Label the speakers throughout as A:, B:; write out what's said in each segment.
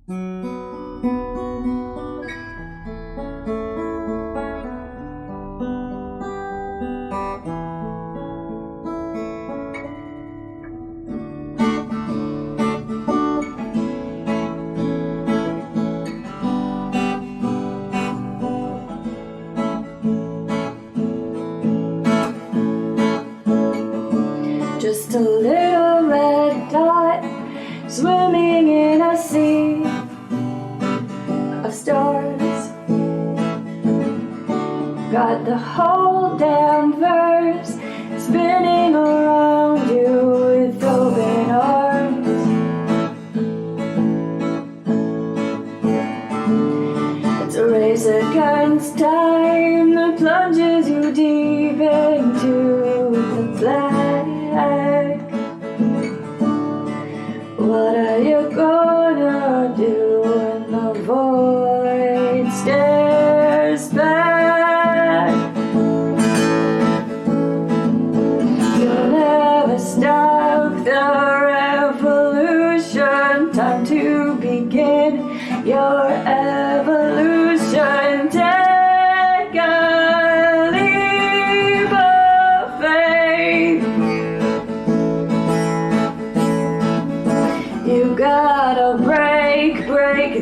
A: Just a little red dot swimming in a sea of stars. Got the whole damn verse spinning around you with open arms. It's a race against time that plunges you deep into the black. What are you gonna do when the void stares back? You'll never stop the revolution. Time to begin your evolution. Take a leap of faith. You gotta break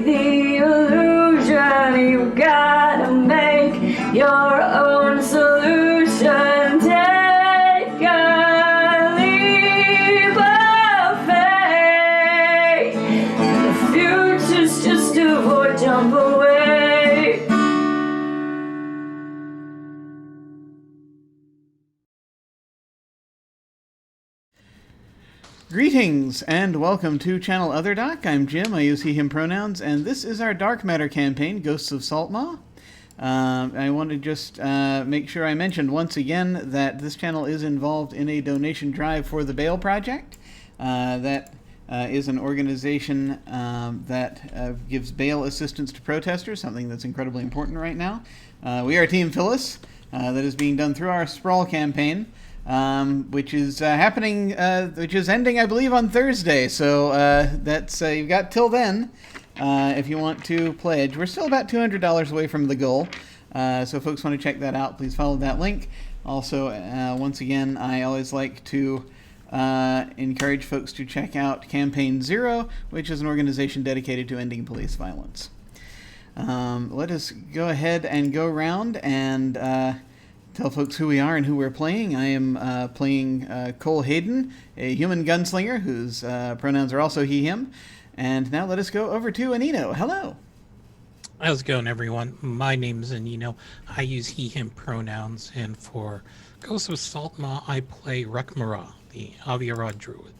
A: the illusion. You gotta make your own solution. Take a leap of faith. The future's just a void, jump away.
B: Greetings and welcome to Channel Other Doc. I'm Jim. I use he/him pronouns, and this is our Dark Matter campaign, Ghosts of Saltmaw. I want to just make sure I mentioned once again that this channel is involved in a donation drive for the Bail Project. That is an organization that gives bail assistance to protesters, something that's incredibly important right now. We are Team Phyllis, that is being done through our Sprawl campaign. Which is happening, which is ending, I believe, on Thursday. So that's you've got till then if you want to pledge. We're still about $200 away from the goal. So if folks want to check that out, please follow that link. Also, once again, I always like to encourage folks to check out Campaign Zero, which is an organization dedicated to ending police violence. Let us go ahead and go around and tell folks who we are and who we're playing. I am playing Cole Hayden, a human gunslinger whose pronouns are also he, him. And now let us go over to Anino. Hello.
C: How's it going, everyone? My name is Anino. I use he, him pronouns. And for Ghosts of Saltmaw, I play Rukmara, the Aviarad druid,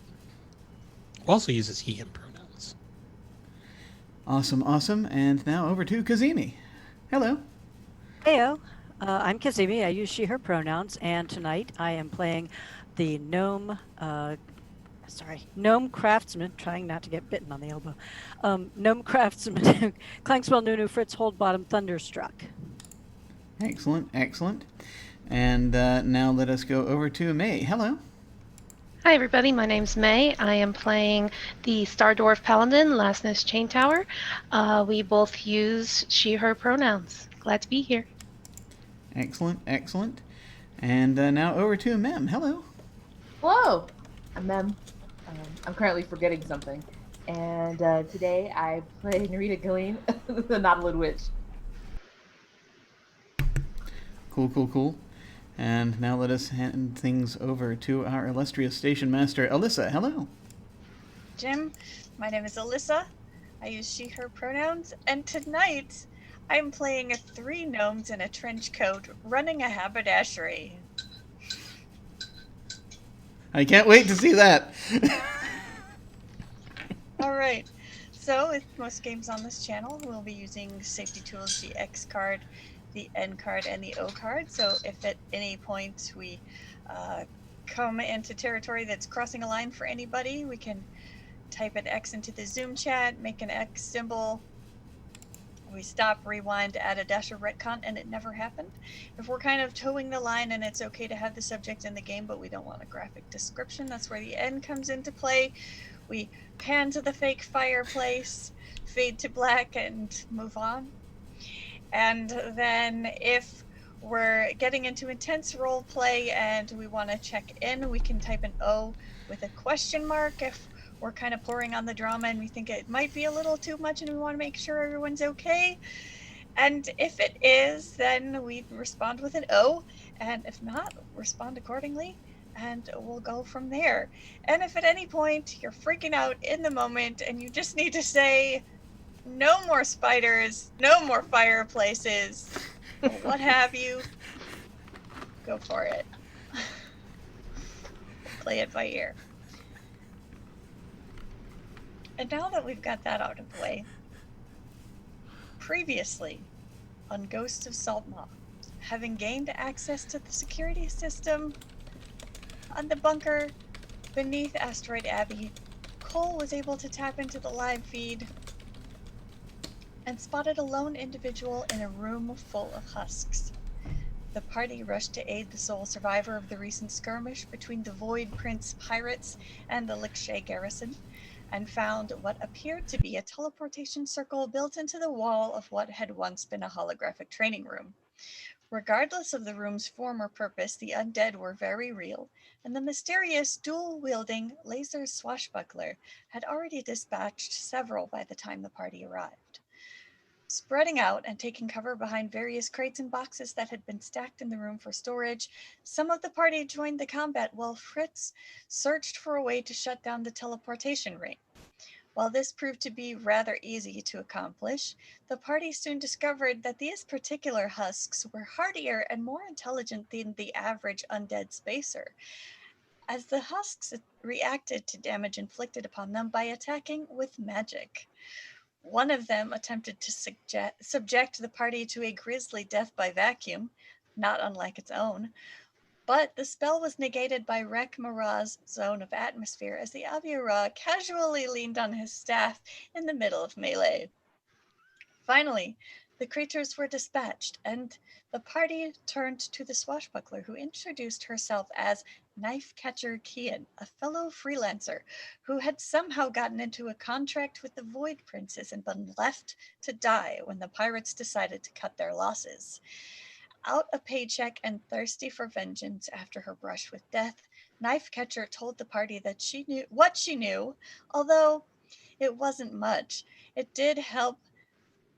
C: who also uses he, him pronouns.
B: Awesome, awesome. And now over to Cazimi. Hello.
D: Heyo. I'm Cazimi. I use she, her pronouns, and tonight I am playing the gnome craftsman, trying not to get bitten on the elbow. Gnome craftsman, Clankspell Nunu Fritz Hold Bottom Thunderstruck.
B: Excellent, excellent. And now let us go over to May. Hello.
E: Hi everybody, my name's May. I am playing the Star Dwarf Paladin, Lastness Chain Tower. We both use she, her pronouns. Glad to be here.
B: Excellent, excellent. And now over to Mem. Hello.
F: Hello, I'm Mem. I'm currently forgetting something. And today I play Narita Galeen, the Nautilid Witch.
B: Cool, cool, cool. And now let us hand things over to our illustrious station master, Alyssa. Hello.
G: Jim, my name is Alyssa. I use she, her pronouns. And tonight, I'm playing 3 gnomes in a trench coat running a haberdashery.
B: I can't wait to see that.
G: Alright, so with most games on this channel, we'll be using safety tools, the X card, the N card, and the O card. So if at any point we come into territory that's crossing a line for anybody, we can type an X into the Zoom chat, make an X symbol, we stop, rewind, add a dash of retcon, and it never happened. If we're kind of towing the line and it's okay to have the subject in the game, but we don't want a graphic description, that's where the end comes into play. We pan to the fake fireplace, fade to black, and move on. And then if we're getting into intense role play and we want to check in, we can type an O with a question mark. If we're kind of pouring on the drama and we think it might be a little too much and we want to make sure everyone's okay. And if it is, then we respond with an O. And if not, respond accordingly. And we'll go from there. And if at any point you're freaking out in the moment and you just need to say, no more spiders, no more fireplaces, what have you, go for it. Play it by ear. And now that we've got that out of the way, previously on Ghosts of Saltmaw, having gained access to the security system on the bunker beneath Asteroid Abbey, Cole was able to tap into the live feed and spotted a lone individual in a room full of husks. The party rushed to aid the sole survivor of the recent skirmish between the Void Prince pirates and the Lickshay garrison, and found what appeared to be a teleportation circle built into the wall of what had once been a holographic training room. Regardless of the room's former purpose, the undead were very real, and the mysterious dual-wielding laser swashbuckler had already dispatched several by the time the party arrived. Spreading out and taking cover behind various crates and boxes that had been stacked in the room for storage, some of the party joined the combat while Fritz searched for a way to shut down the teleportation ring. While this proved to be rather easy to accomplish, the party soon discovered that these particular husks were hardier and more intelligent than the average undead spacer, as the husks reacted to damage inflicted upon them by attacking with magic. One of them attempted to subject the party to a grisly death by vacuum, not unlike its own, but the spell was negated by Rek Mara's zone of atmosphere as the Aviara casually leaned on his staff in the middle of melee. Finally, the creatures were dispatched, and the party turned to the swashbuckler, who introduced herself as Knife Catcher Kian, a fellow freelancer who had somehow gotten into a contract with the Void Princes and been left to die when the pirates decided to cut their losses. Out a paycheck and thirsty for vengeance after her brush with death, Knife Catcher told the party that she knew what she knew, although it wasn't much. It did help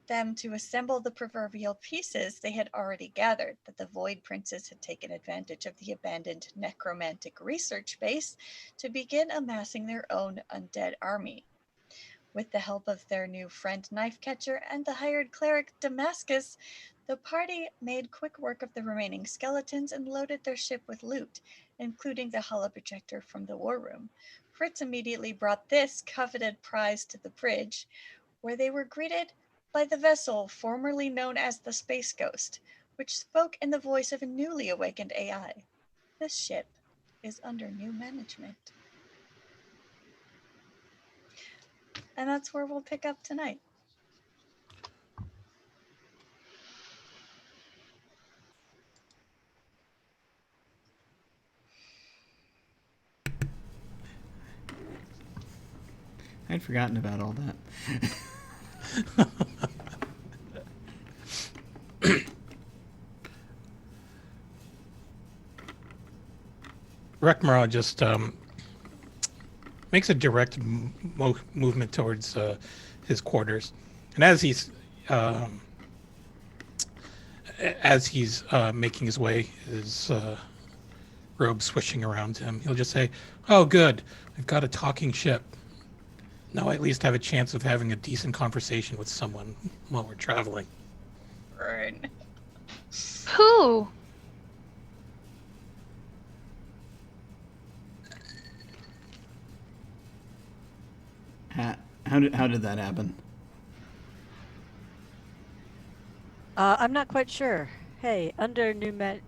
G: them to assemble the proverbial pieces they had already gathered, that the Void Princes had taken advantage of the abandoned necromantic research base to begin amassing their own undead army. With the help of their new friend Knife Catcher and the hired cleric Damascus, the party made quick work of the remaining skeletons and loaded their ship with loot, including the holoprojector from the war room. Fritz immediately brought this coveted prize to the bridge, where they were greeted by the vessel formerly known as the Space Ghost, which spoke in the voice of a newly awakened AI. This ship is under new management. And that's where we'll pick up tonight.
B: I'd forgotten about all that.
C: Rekmara just makes a direct movement towards his quarters, and as he's making his way, his robe swishing around him, he'll just say, "Oh, good, I've got a talking ship. Now I at least have a chance of having a decent conversation with someone while we're traveling."
G: Burn.
E: Who?
B: How did that happen?
D: I'm not quite sure. Hey, under new management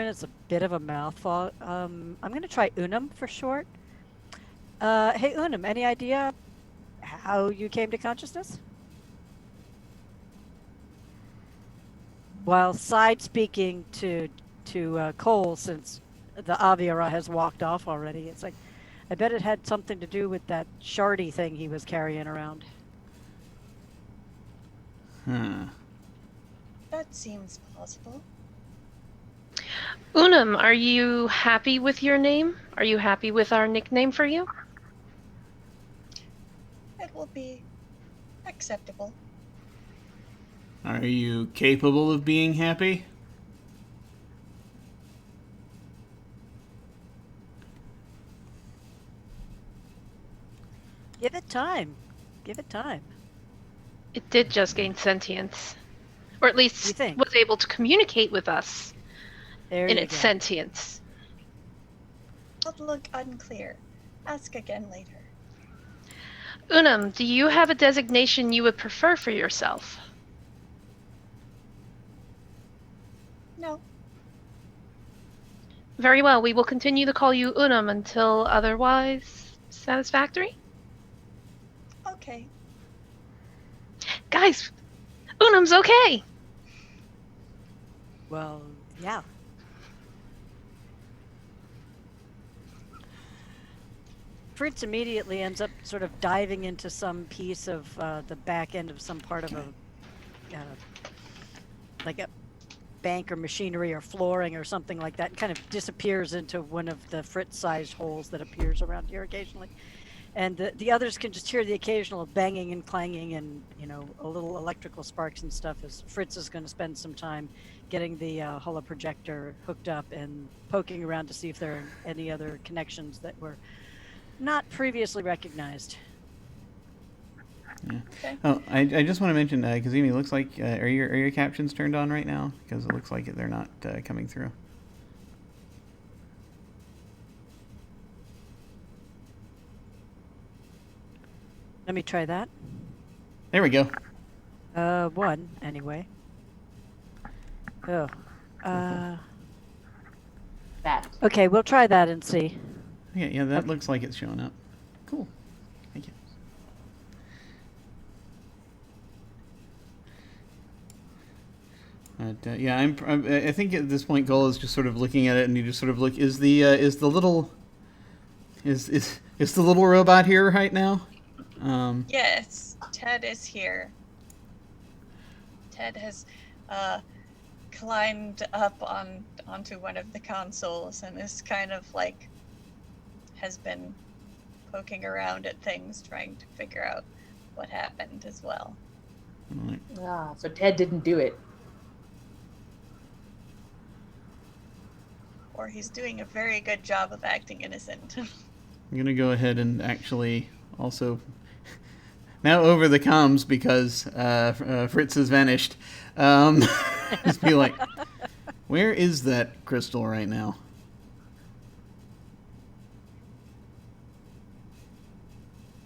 D: is a bit of a mouthful. I'm going to try Unum for short. Hey, Unum, any idea how you came to consciousness? while side speaking to Cole, since the Aviara has walked off already. It's like, I bet it had something to do with that shardy thing he was carrying around.
B: Huh.
G: That seems plausible.
E: Unum, are you happy with your name? Are you happy with our nickname for you?
G: It will be acceptable.
B: Are you capable of being happy?
D: Give it time. Give it time.
E: It did just gain sentience. Or at
D: You
E: least
D: think?
E: was able to communicate with us
D: There
E: in
D: you
E: its
D: go.
E: sentience.
G: Outlook unclear. Ask again later.
E: Unum, do you have a designation you would prefer for yourself?
G: No.
E: Very well, we will continue to call you Unum until otherwise satisfactory.
G: Okay.
E: Guys, Unum's okay!
D: Well, yeah. Fritz immediately ends up sort of diving into some piece of the back end of some part of a, like a bank or machinery or flooring or something like that, and kind of disappears into one of the Fritz-sized holes that appears around here occasionally. And the others can just hear the occasional banging and clanging and, you know, a little electrical sparks and stuff as Fritz is going to spend some time getting the holo projector hooked up and poking around to see if there are any other connections that were not previously recognized.
B: Yeah.
G: Okay.
B: Oh, I just want to mention, Cazimi, looks like, are your captions turned on right now? Because it looks like they're not coming through.
D: Let me try that.
B: There we go.
D: One, anyway. Oh.
F: That.
D: Okay, we'll try that and see.
B: Yeah, that
D: Okay.
B: looks like it's showing up. Cool. Thank you. But, yeah, I think at this point, Gull is just sort of looking at it, and you just sort of look. Is the little robot here right now?
G: Yes, Ted is here. Ted has climbed up onto one of the consoles and is kind of like has been poking around at things, trying to figure out what happened as well.
B: Right.
F: Ah, so Ted didn't do it.
G: Or he's doing a very good job of acting innocent.
B: I'm gonna go ahead and actually also now over the comms because Fritz has vanished. Just be like, where is that crystal right now?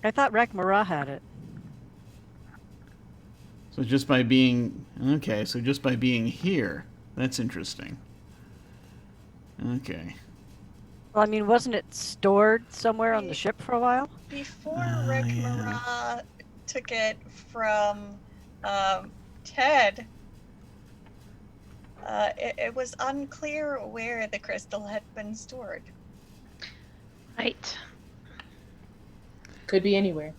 D: I thought Rekmara had it.
B: So just by being here, that's interesting. Okay.
D: Well, I mean, wasn't it stored somewhere on the ship for a while?
G: Before
B: Yeah.
G: Rekmara took it from Ted, it was unclear where the crystal had been stored.
E: Right.
F: Could be anywhere.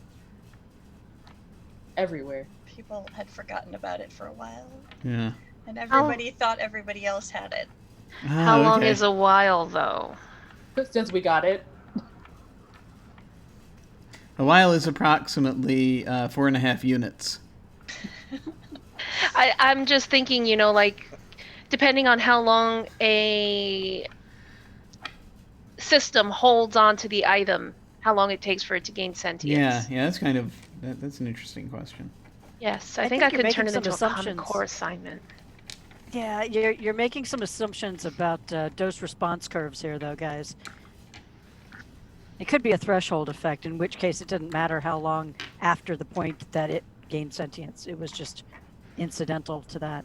F: Everywhere.
G: People had forgotten about it for a while,
B: Yeah.
G: and everybody thought everybody else had it.
E: How long
B: okay.
E: is a while, though?
F: Since we got it.
B: A while is approximately 4.5 units.
E: I'm just thinking, you know, like, depending on how long a system holds on to the item, how long it takes for it to gain sentience.
B: Yeah, that's an interesting question.
E: Yes, I
D: I
E: think
D: think
E: I
D: you're
E: could turn it
D: making
E: into
D: some
E: a Common
D: assumptions.
E: Core assignment.
D: Yeah, you're making some assumptions about dose response curves here, though, guys. It could be a threshold effect, in which case it didn't matter how long after the point that it gained sentience. It was just incidental to that.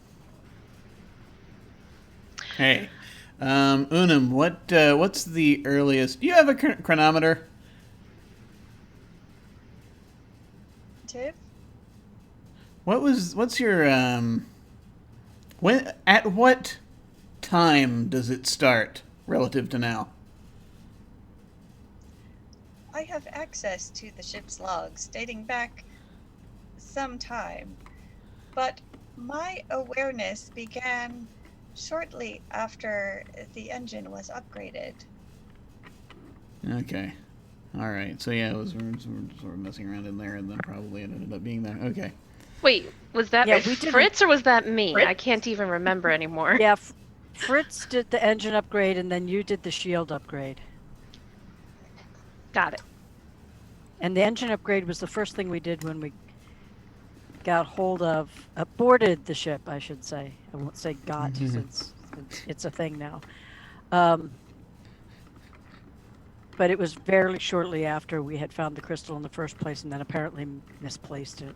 B: Hey, Unum, what's the earliest? Do you have a chronometer?
G: Tiv?
B: What At what time does it start relative to now?
G: I have access to the ship's logs dating back some time, but my awareness began shortly after the engine was upgraded.
B: Okay. All right. So yeah, we're sort of messing around in there, and then probably it ended up being there. Okay.
E: Wait, was that
D: Yeah, we did-
E: Fritz or was that me?
F: Fritz?
E: I can't even remember anymore.
D: Yeah, Fritz did the engine upgrade, and then you did the shield upgrade.
E: Got it.
D: And the engine upgrade was the first thing we did when we got hold of, boarded the ship, I should say. I won't say got, since it's a thing now. But it was very shortly after we had found the crystal in the first place, and then apparently misplaced it.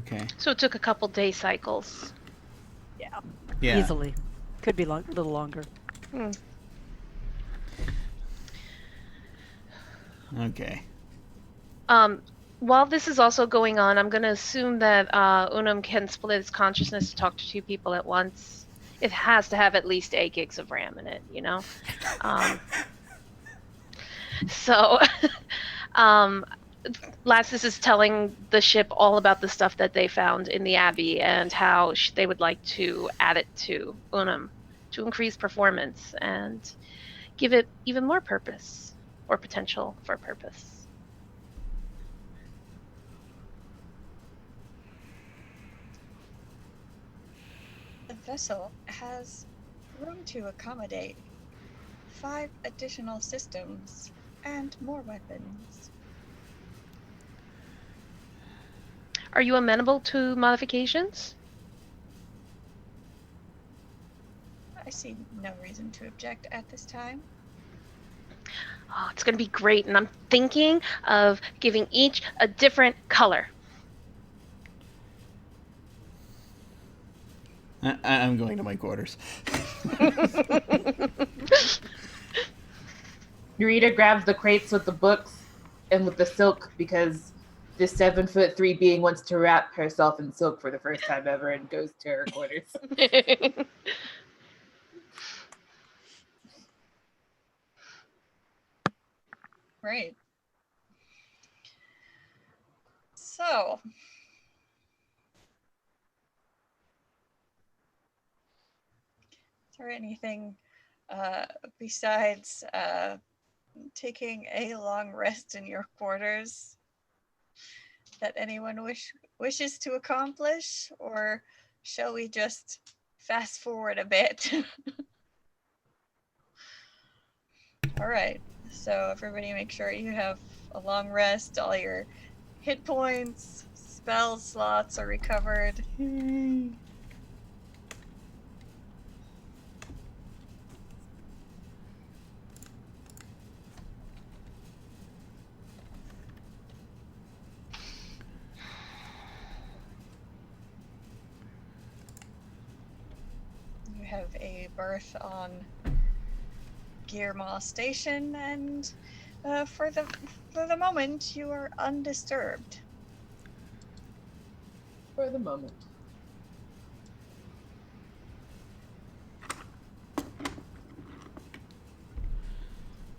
B: Okay.
E: So it took a couple day cycles.
B: Yeah.
D: Easily. Could be a little longer.
B: Okay.
E: While this is also going on, I'm going to assume that Unum can split its consciousness to talk to two people at once. It has to have at least 8 gigs of RAM in it, you know? So, Lassus is telling the ship all about the stuff that they found in the Abbey and how they would like to add it to Unum to increase performance and give it even more purpose or potential for purpose.
G: The vessel has room to accommodate 5 additional systems and more weapons.
E: Are you amenable to modifications?
G: I see no reason to object at this time.
E: Oh, it's going to be great, and I'm thinking of giving each a different color.
B: I'm going to my quarters.
F: Narita grabs the crates with the books and with the silk because this 7'3" being wants to wrap herself in silk for the first time ever and goes to her quarters.
G: Right. So, is there anything besides taking a long rest in your quarters that anyone wishes to accomplish, or shall we just fast forward a bit? All right, so everybody make sure you have a long rest, all your hit points, spell slots are recovered. You have a berth on Gearmaw Station, and for the moment, you are undisturbed.
F: For the moment.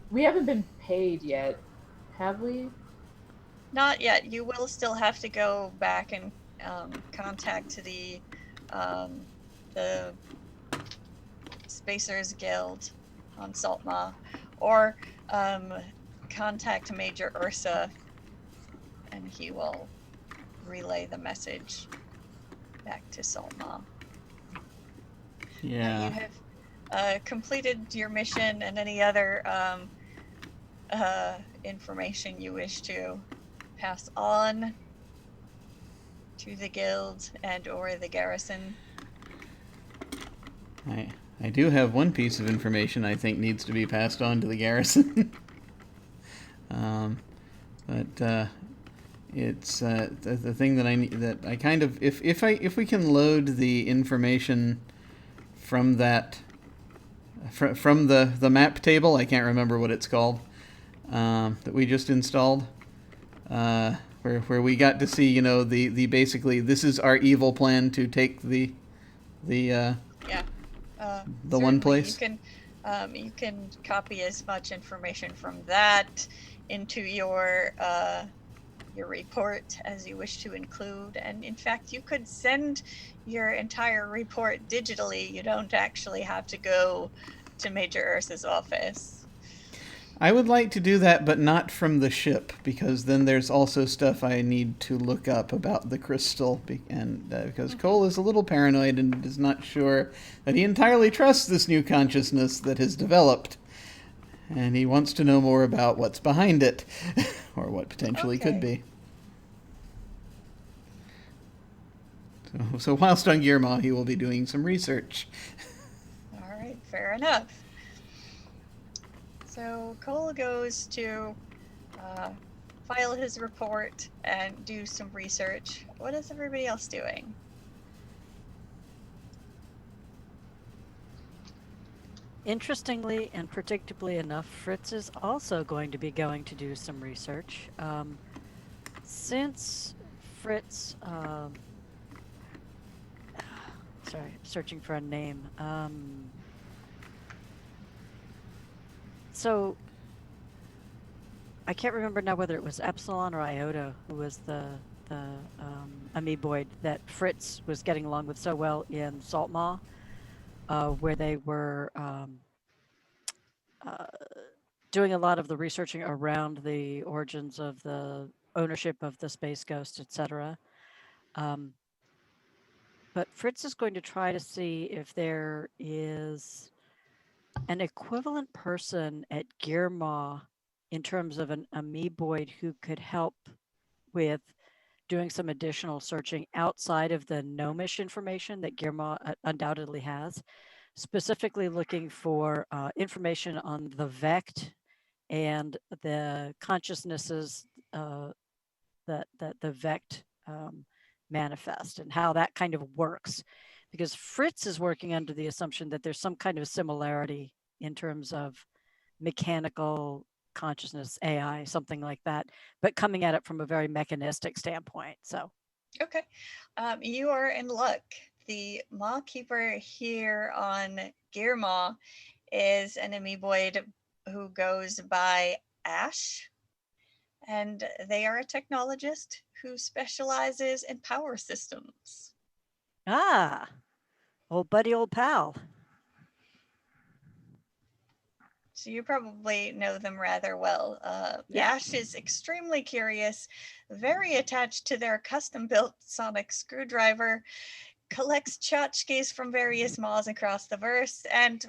F: We haven't been paid yet, have we?
G: Not yet. You will still have to go back and contact the Spacers Guild on Saltmaw, or contact Major Ursa, and he will relay the message back to Saltmaw.
B: Yeah.
G: You have completed your mission, and any other information you wish to pass on to the guild and or the garrison.
B: I do have one piece of information I think needs to be passed on to the garrison. But it's the thing that I kind of, if we can load the information from that from the map table, I can't remember what it's called, that we just installed, where we got to see, you know, the basically this is our evil plan to take the The
G: Yeah.
B: the one
G: Certainly.
B: place.
G: You can copy as much information from that into your report as you wish to include. And in fact, you could send your entire report digitally. You don't actually have to go to Major Ursa's office.
B: I would like to do that, but not from the ship, because then there's also stuff I need to look up about the crystal, and because Cole is a little paranoid and is not sure that he entirely trusts this new consciousness that has developed, and he wants to know more about what's behind it, or what potentially could be. So whilst on Gearmaw, he will be doing some research.
G: All right, fair enough. So Cole goes to file his report and do some research. What is everybody else doing?
D: Interestingly and predictably enough, Fritz is also going to be going to do some research. Since Fritz, sorry, searching for a name. So I can't remember now whether it was Epsilon or Iota who was the amoeboid that Fritz was getting along with so well in Saltmaw, where they were doing a lot of the researching around the origins of the ownership of the Space Ghost, etc. But Fritz is going to try to see if there is an equivalent person at Gearmaw in terms of an amoeboid who could help with doing some additional searching outside of the gnomish information that Gearmaw undoubtedly has, specifically looking for information on the Vect and the consciousnesses that the Vect manifest and how that kind of works. Because Fritz is working under the assumption that there's some kind of similarity in terms of mechanical consciousness, AI, something like that, but coming at it from a very mechanistic standpoint. So,
G: okay, you are in luck. The Maw Keeper here on Gearmaw is an amoeboid who goes by Ash, and they are a technologist who specializes in power systems.
D: Old buddy, old pal.
G: So you probably know them rather well.
D: Yeah.
G: Ash is extremely curious, very attached to their custom-built sonic screwdriver, collects tchotchkes from various maws across the verse, and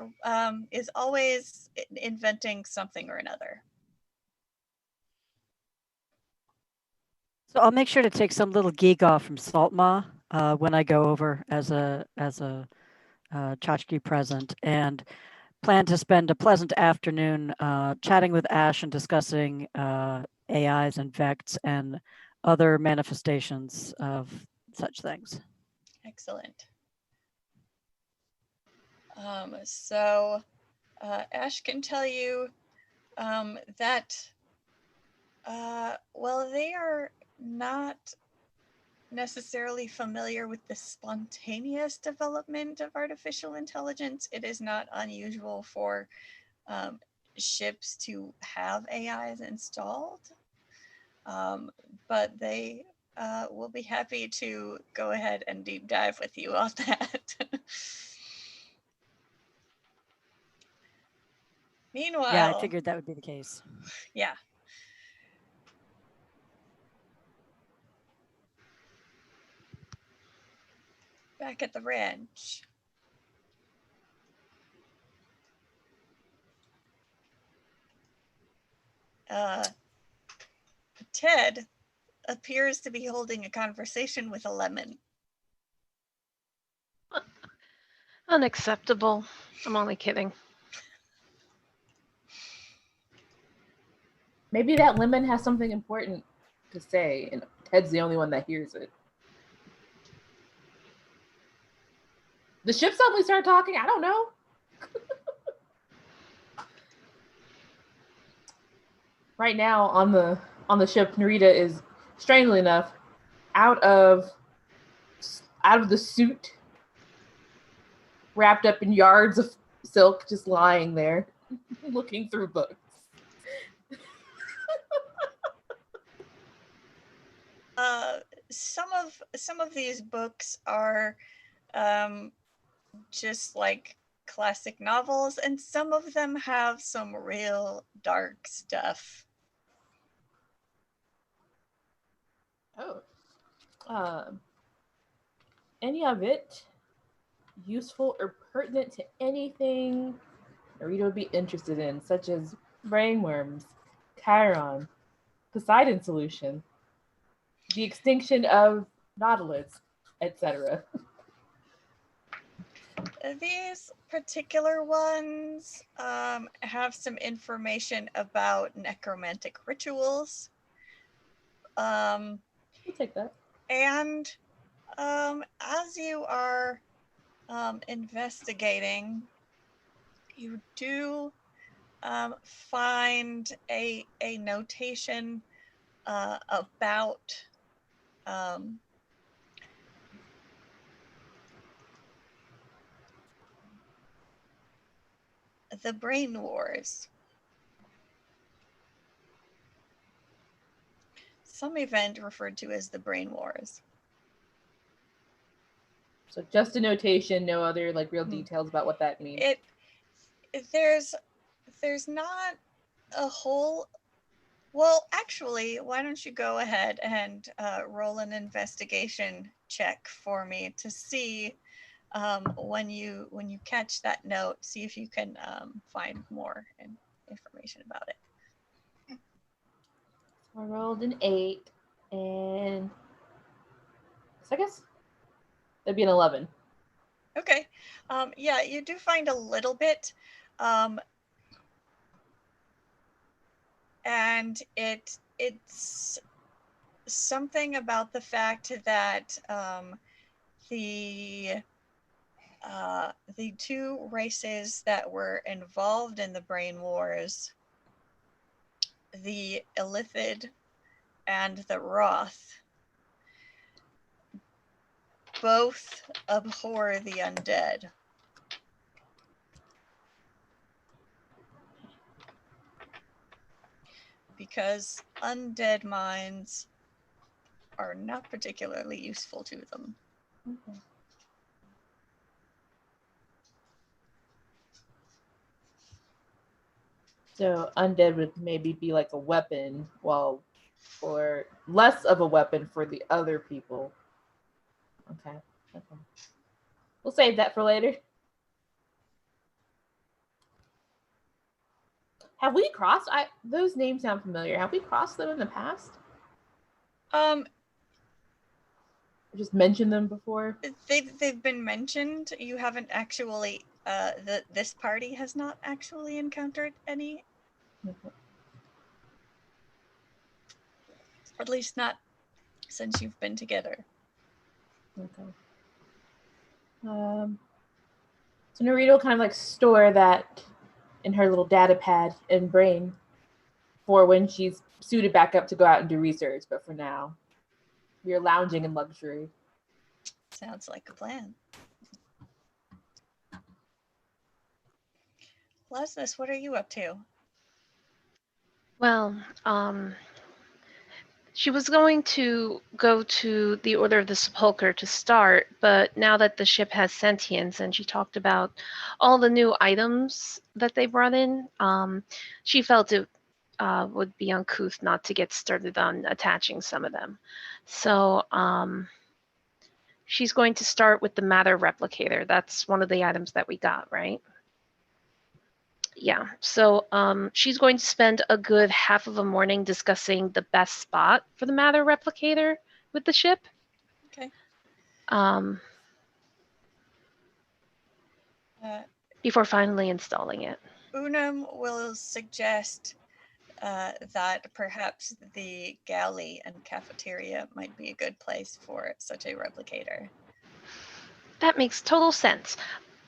G: is always inventing something or another.
D: So I'll make sure to take some little geek off from Saltmaw when I go over as a tchotchke present, and plan to spend a pleasant afternoon chatting with Ash and discussing AIs and Vects and other manifestations of such things.
G: Excellent. So Ash can tell you that, well, they are not necessarily familiar with the spontaneous development of artificial intelligence. It is not unusual for ships to have AIs installed, but they will be happy to go ahead and deep dive with you on that. Meanwhile,
D: yeah, I figured that would be the case.
G: Yeah. Back at the ranch. Ted appears to be holding a conversation with a lemon.
E: Unacceptable. I'm only kidding.
F: Maybe that lemon has something important to say, and Ted's the only one that hears it. The ship suddenly started talking. I don't know. Right now on the ship, Narita is, strangely enough, out of the suit wrapped up in yards of silk, just lying there, looking through books.
G: Some of these books are just like classic novels, and some of them have some real dark stuff.
F: Any of it useful or pertinent to anything Narita would be interested in, such as brainworms, Chiron, Poseidon solution, the extinction of Nautilus, etc.
G: These particular ones have some information about necromantic rituals.
F: We'll take that.
G: And as you are investigating, you do find a notation about the Brain Wars. Some event referred to as the Brain Wars.
F: So just a notation, no other like real details about what that means.
G: There's not a whole. Well, actually, why don't you go ahead and roll an investigation check for me to see when you catch that note, see if you can find more information about it.
F: I rolled an 8, and so I guess that'd be an 11.
G: Okay. Yeah, you do find a little bit. And it's something about the fact that the two races that were involved in the Brain Wars, the Illithid and the Wroth, both abhor the undead. Because undead minds are not particularly useful to them.
F: Okay. So undead would maybe be like a weapon, or less of a weapon for the other people. Okay. We'll save that for later. Have we crossed? Those names sound familiar. Have we crossed them in the past? Just mentioned them before?
G: They've been mentioned. You haven't actually. This party has not actually encountered any.
F: Okay.
G: At least not since you've been together.
F: Okay. So Narita will kind of like store that in her little data pad and brain for when she's suited back up to go out and do research. But for now, we are lounging in luxury.
G: Sounds like a plan. Lesness, what are you up to?
E: Well, she was going to go to the Order of the Sepulchre to start, but now that the ship has sentience and she talked about all the new items that they brought in, she felt it would be uncouth not to get started on attaching some of them. So she's going to start with the Matter Replicator. That's one of the items that we got, right? Yeah, so she's going to spend a good half of a morning discussing the best spot for the Matter Replicator with the ship.
G: Okay.
E: Before finally installing it.
G: Unum will suggest that perhaps the galley and cafeteria might be a good place for such a replicator.
E: That makes total sense.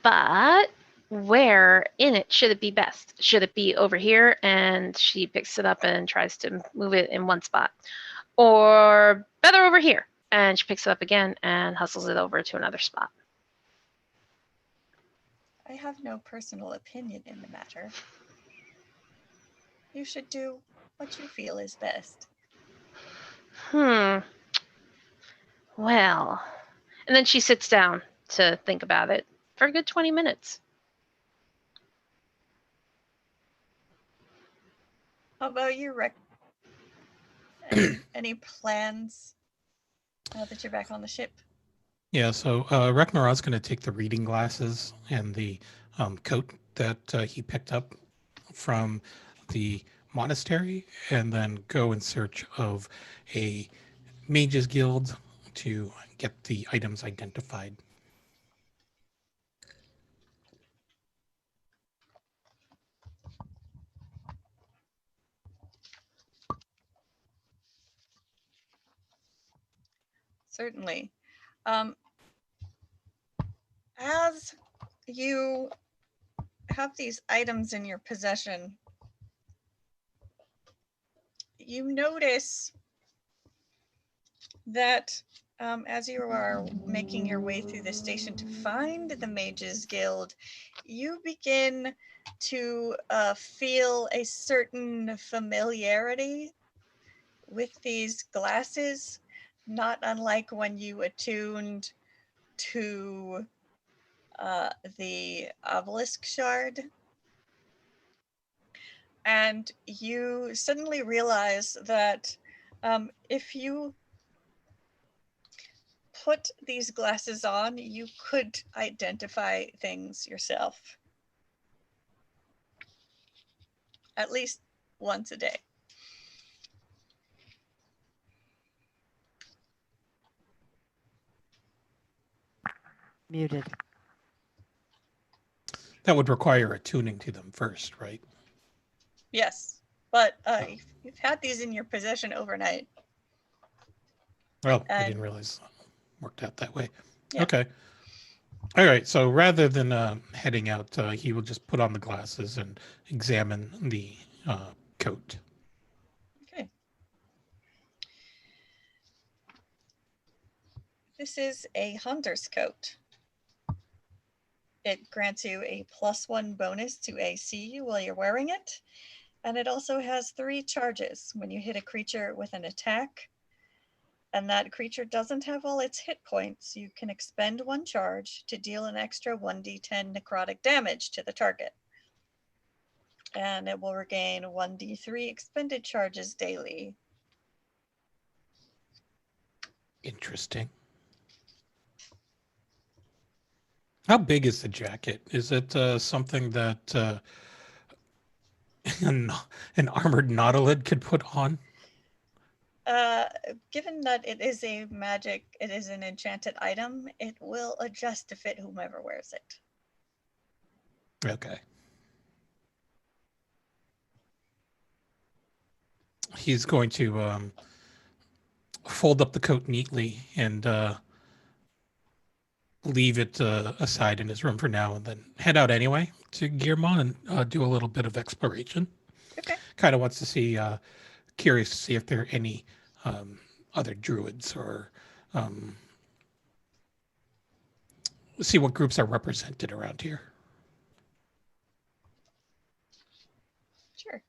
E: But where in it should it be best? Should it be over here and she picks it up and tries to move it in one spot? Or better over here and she picks it up again and hustles it over to another spot?
G: I have no personal opinion in the matter. You should do what you feel is best.
E: Well, and then she sits down to think about it for a good 20 minutes.
G: How about you, Rick? Any plans now that you're back on the ship?
C: Yeah, so Rekmaraz's going to take the reading glasses and the coat that he picked up from the monastery and then go in search of a mage's guild to get the items identified.
G: Certainly. As you have these items in your possession, you notice that as you are making your way through the station to find the Mages Guild, you begin to feel a certain familiarity with these glasses, not unlike when you attuned to the obelisk shard. And you suddenly realize that if you put these glasses on, you could identify things yourself. At least once a day.
D: Muted.
C: That would require attuning to them first, right?
G: Yes, but you've had these in your possession overnight.
C: Well, I
G: And-
C: didn't realize it worked out that way.
G: Yeah.
C: Okay. All right. So rather than heading out, he will just put on the glasses and examine the coat.
G: Okay. This is a Honduras Coat. It grants you a +1 bonus to AC while you're wearing it. And it also has 3 charges when you hit a creature with an attack. And that creature doesn't have all its hit points, you can expend 1 charge to deal an extra 1d10 necrotic damage to the target. And it will regain 1d3 expended charges daily.
C: Interesting. How big is the jacket? Is it something that an armored nautilid could put on?
G: Given that it is an enchanted item, it will adjust to fit whomever wears it.
C: Okay. He's going to fold up the coat neatly and leave it aside in his room for now and then head out anyway to Guillermont and do a little bit of exploration.
G: Okay.
C: Kind of wants to see, curious to see if there are any other druids or see what groups are represented around here.
G: Sure.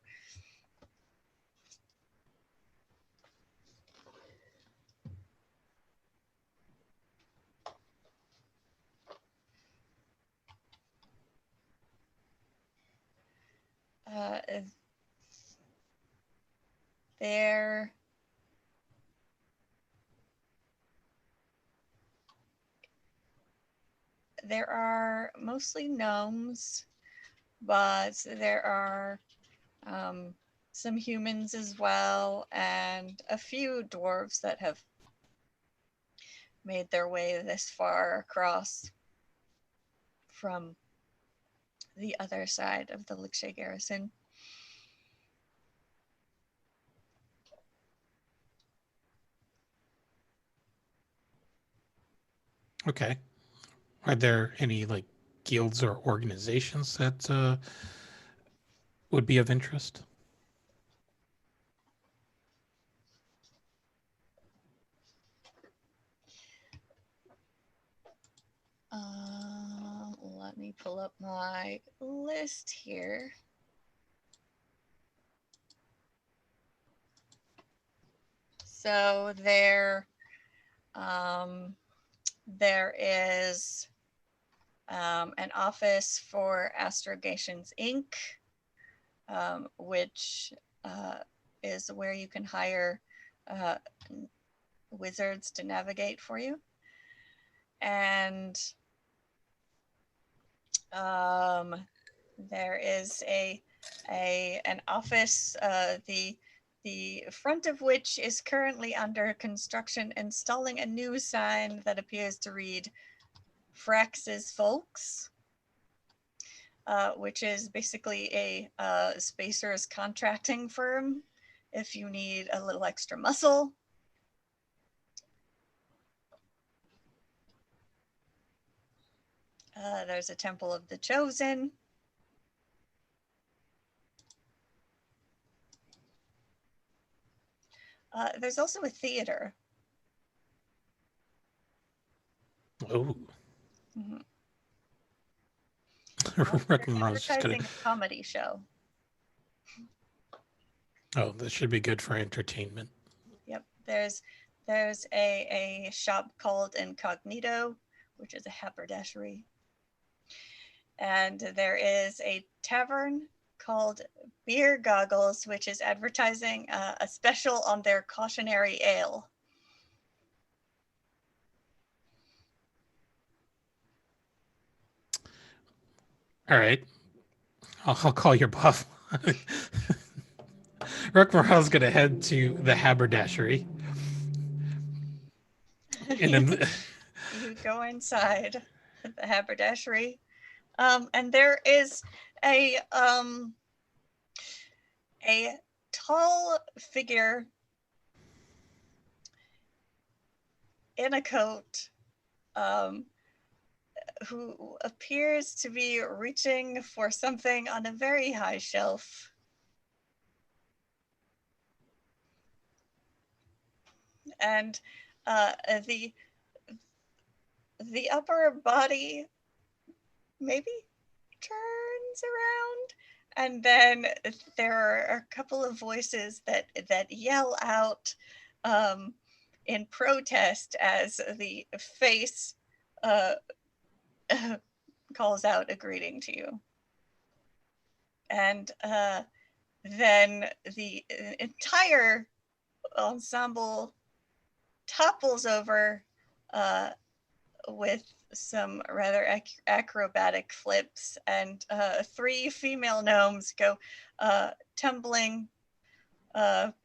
G: There are mostly gnomes, but there are some humans as well, and a few dwarves that have made their way this far across from the other side of the Likshay garrison.
C: Okay. Are there any like guilds or organizations that would be of interest?
G: Let me pull up my list here. So there is an office for Astrogations Inc., which is where you can hire wizards to navigate for you. And there is an office, the front of which is currently under construction, installing a new sign that appears to read Frax's Folks, which is basically a spacer's contracting firm if you need a little extra muscle. There's a Temple of the Chosen. There's also a theater.
C: Oh.
G: Mm-hmm.
C: Recognize
G: advertising a comedy show.
C: Oh, this should be good for entertainment.
G: Yep. There's a shop called Incognito, which is a haberdashery. And there is a tavern called Beer Goggles, which is advertising a special on their cautionary ale.
C: All right. I'll call your bluff. Rukmaral's going to head to the haberdashery. And then
G: You go inside the haberdashery. And there is a tall figure in a coat who appears to be reaching for something on a very high shelf. And the upper body maybe turns around, and then there are a couple of voices that yell out in protest as the face calls out a greeting to you. And then the entire ensemble topples over with some rather acrobatic flips, and 3 female gnomes go tumbling,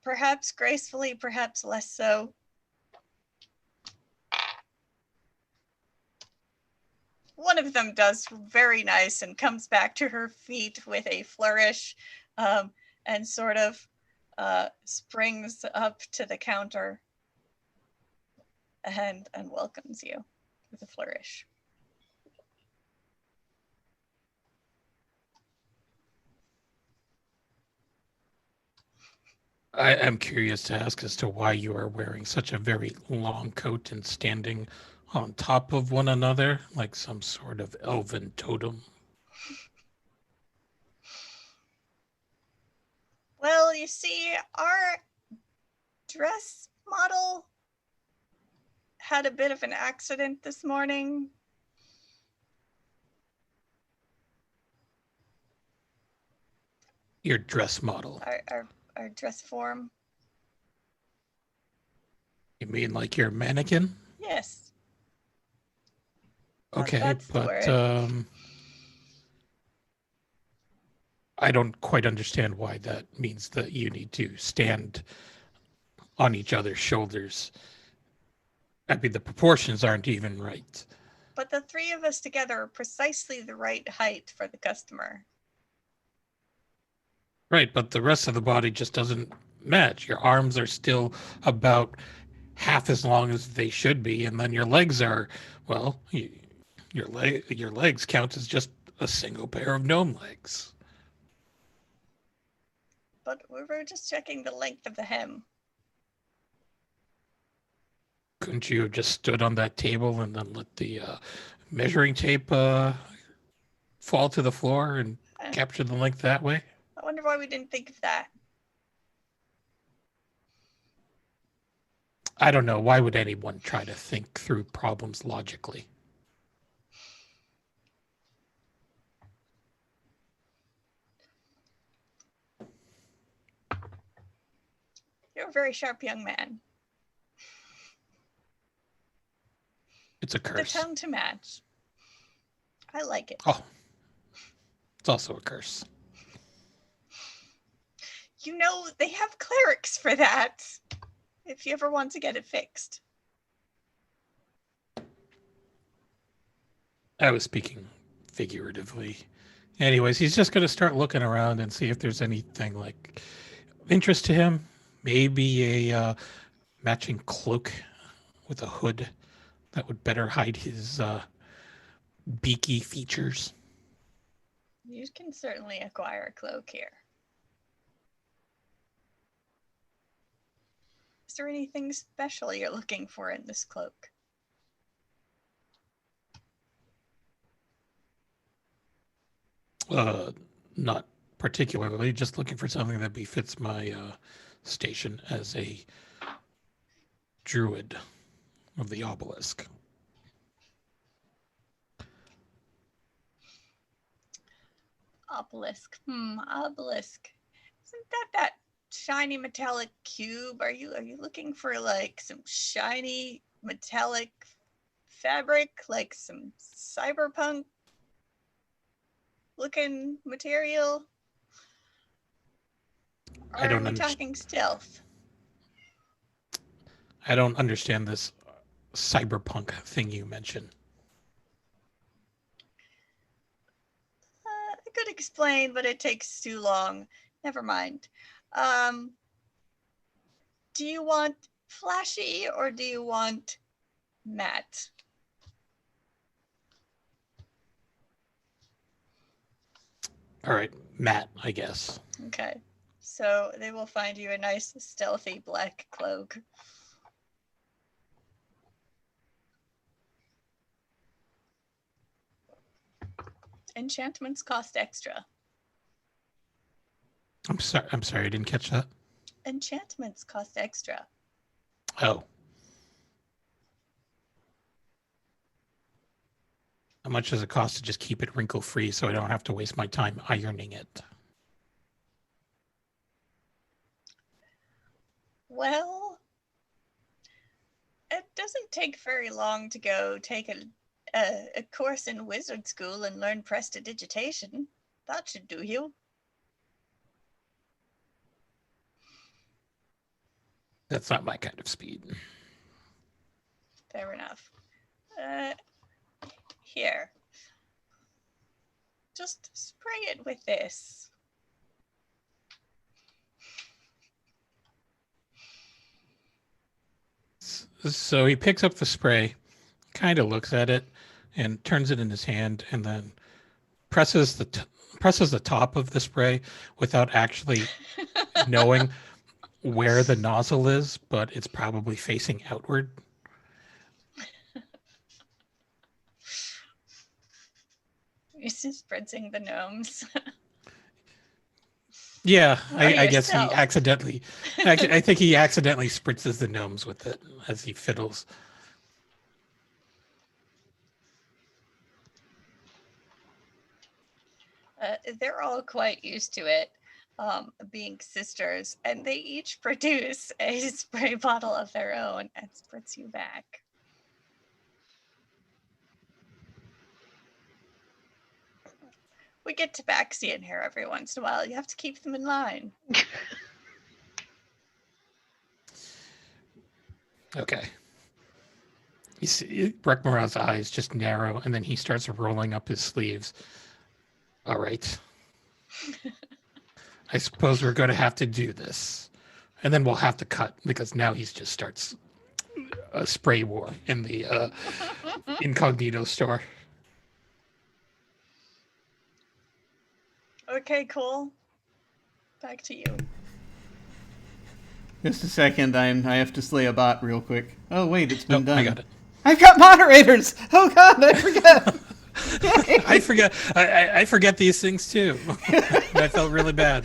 G: perhaps gracefully, perhaps less so. One of them does very nice and comes back to her feet with a flourish, and sort of springs up to the counter and welcomes you with a flourish.
C: I am curious to ask as to why you are wearing such a very long coat and standing on top of one another like some sort of elven totem.
G: Well, you see, our dress model had a bit of an accident this morning.
C: Your dress model.
G: Our dress form.
C: You mean like your mannequin?
G: Yes.
C: Okay,
G: That's the
C: but
G: word.
C: I don't quite understand why that means that you need to stand on each other's shoulders. I mean, the proportions aren't even right.
G: But the 3 of us together are precisely the right height for the customer.
C: Right, but the rest of the body just doesn't match. Your arms are still about half as long as they should be, and then your legs are, well, your legs count as just a single pair of gnome legs.
G: But we were just checking the length of the hem.
C: Couldn't you have just stood on that table and then let the measuring tape fall to the floor and capture the link that way?
G: I wonder why we didn't think of that.
C: I don't know. Why would anyone try to think through problems logically?
G: You're a very sharp young man.
C: It's a
G: The
C: curse.
G: tone to match. I like it.
C: Oh, it's also a curse.
G: You know, they have clerics for that. If you ever want to get it fixed.
C: I was speaking figuratively. Anyways, he's just going to start looking around and see if there's anything like of interest to him. Maybe a matching cloak with a hood that would better hide his beaky features.
G: You can certainly acquire a cloak here. Is there anything special you're looking for in this cloak?
C: Not particularly, just looking for something that befits my station as a druid of the obelisk.
G: Obelisk. Obelisk. Isn't that shiny metallic cube? Are you looking for like some shiny metallic fabric, like some cyberpunk looking material? Or
C: I don't
G: are we talking stealth?
C: I don't understand this cyberpunk thing you mentioned.
G: I could explain, but it takes too long. Never mind. Do you want flashy or do you want matte?
C: All right, Matt, I guess.
G: Okay. So they will find you a nice stealthy black cloak. Enchantments cost extra.
C: I'm sorry, I didn't catch that.
G: Enchantments cost extra.
C: Oh. How much does it cost to just keep it wrinkle-free so I don't have to waste my time ironing it?
G: Well, it doesn't take very long to go take a course in wizard school and learn prestidigitation. That should do you.
C: That's not my kind of speed.
G: Fair enough. Here. Just spray it with this.
C: So he picks up the spray, kind of looks at it, and turns it in his hand, and then presses the top of the spray without actually knowing where the nozzle is, but it's probably facing outward.
G: This is Spritzing the Gnomes.
C: Yeah,
G: Or
C: I guess he
G: yourself.
C: accidentally. I think he accidentally spritzes the gnomes with it as he fiddles.
G: They're all quite used to it, being sisters, and they each produce a spray bottle of their own and spritz you back. We get tabaxi in here every once in a while. You have to keep them in line.
C: Okay. You see, Brekmara's eyes just narrow, and then he starts rolling up his sleeves. All right. I suppose we're going to have to do this. And then we'll have to cut, because now he just starts a spray war in the incognito store.
G: Okay, cool. Back to you.
B: Just a second, I have to slay a bot real quick. Oh wait, it's been
C: Nope,
B: done.
C: I got it.
B: I've got moderators! Oh god, I forget!
C: I forget. I forget these things too. I felt really bad.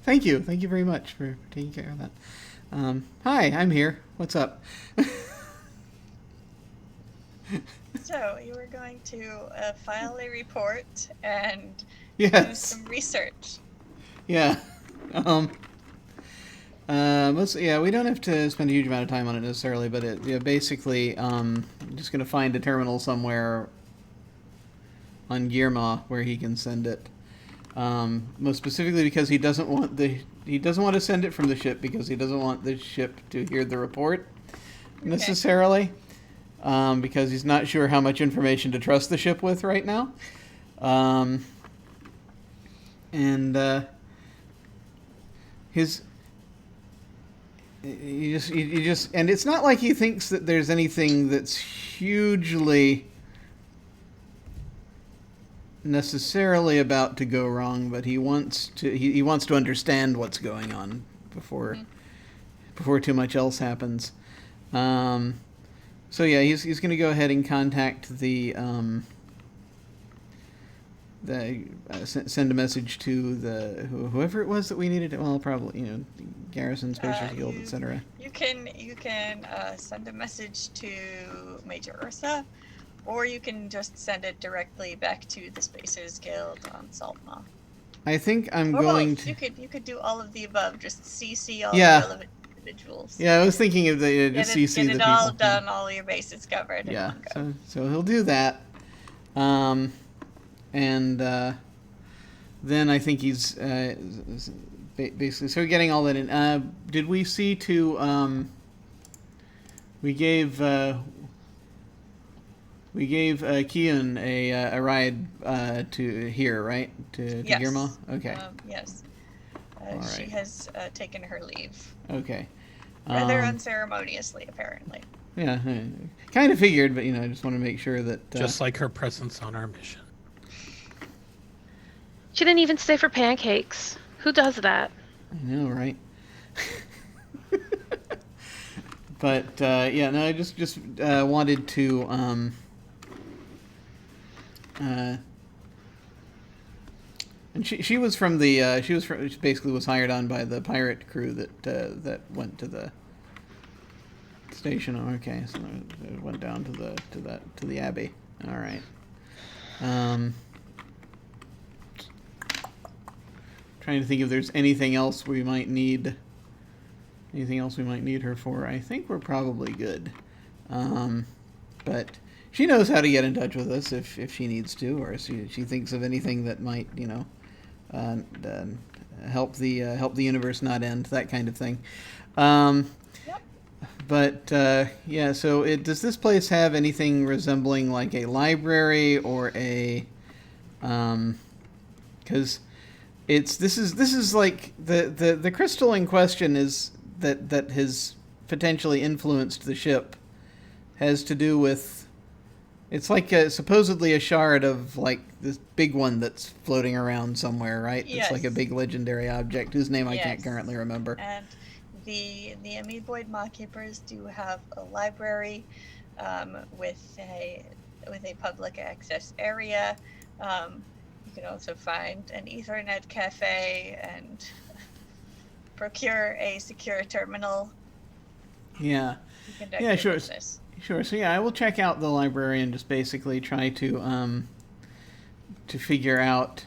B: Thank you very much for taking care of that. Hi, I'm here. What's up?
G: So you were going to file a report and do
B: Yes.
G: some research.
B: Yeah. We don't have to spend a huge amount of time on it necessarily, but basically, I'm just going to find a terminal somewhere on Girma where he can send it. Most specifically because he doesn't want to send it from the ship because he doesn't want the ship to hear the report necessarily. Because he's not sure how much information to trust the ship with right now. And it's not like he thinks that there's anything that's hugely necessarily about to go wrong, but he wants to understand what's going on before too much else happens. So yeah, he's going to go ahead and contact send a message to whoever it was that we needed. Well, probably Garrison, Spacers Guild, etc.
G: You can send a message to Major Ursa, or you can just send it directly back to the Spacers Guild on Saltmaw.
B: I think I'm going to.
G: You could do all of the above. Just CC all
B: Yeah.
G: the relevant individuals.
B: Yeah, I was thinking of the just CC the people.
G: Get it all done, all your bases covered.
B: Yeah, so he'll do that, and then I think he's basically so getting all that in. Did we see to we gave Kian a ride to here, right? To
G: Yes.
B: Girma? Okay.
G: Yes.
B: All
G: She
B: right.
G: has taken her leave.
B: Okay.
G: Rather unceremoniously, apparently.
B: Yeah, kind of figured, but I just want to make sure that
C: Just like her presence on our mission.
E: She didn't even stay for pancakes. Who does that?
B: I know, right? But yeah, no, I just wanted to and she was from the she basically was hired on by the pirate crew that went to the station. Oh, okay, so it went down to the Abbey. All right. Trying to think if there's anything else we might need her for. I think we're probably good. But she knows how to get in touch with us if she needs to, or if she thinks of anything that might help the universe not end, that kind of thing.
G: Yep.
B: But yeah, so does this place have anything resembling like a library or a because this is like the crystal in question is that has potentially influenced the ship has to do with, it's like supposedly a shard of like this big one that's floating around somewhere, right?
G: Yes.
B: It's like a big legendary object whose name I can't
G: Yes.
B: currently remember.
G: And the Amoeboid Maw Keepers do have a library with a public access area. You can also find an Ethernet cafe and procure a secure terminal.
B: Yeah.
G: You conduct
B: Yeah,
G: your
B: sure.
G: business.
B: Sure. So yeah, I will check out the library and just basically try to figure out.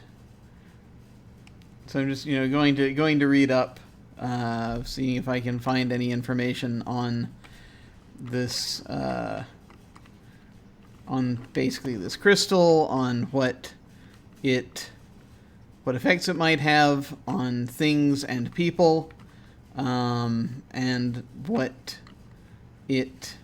B: So I'm just going to read up, seeing if I can find any information on this, on basically this crystal, on what effects it might have on things and people, and what it.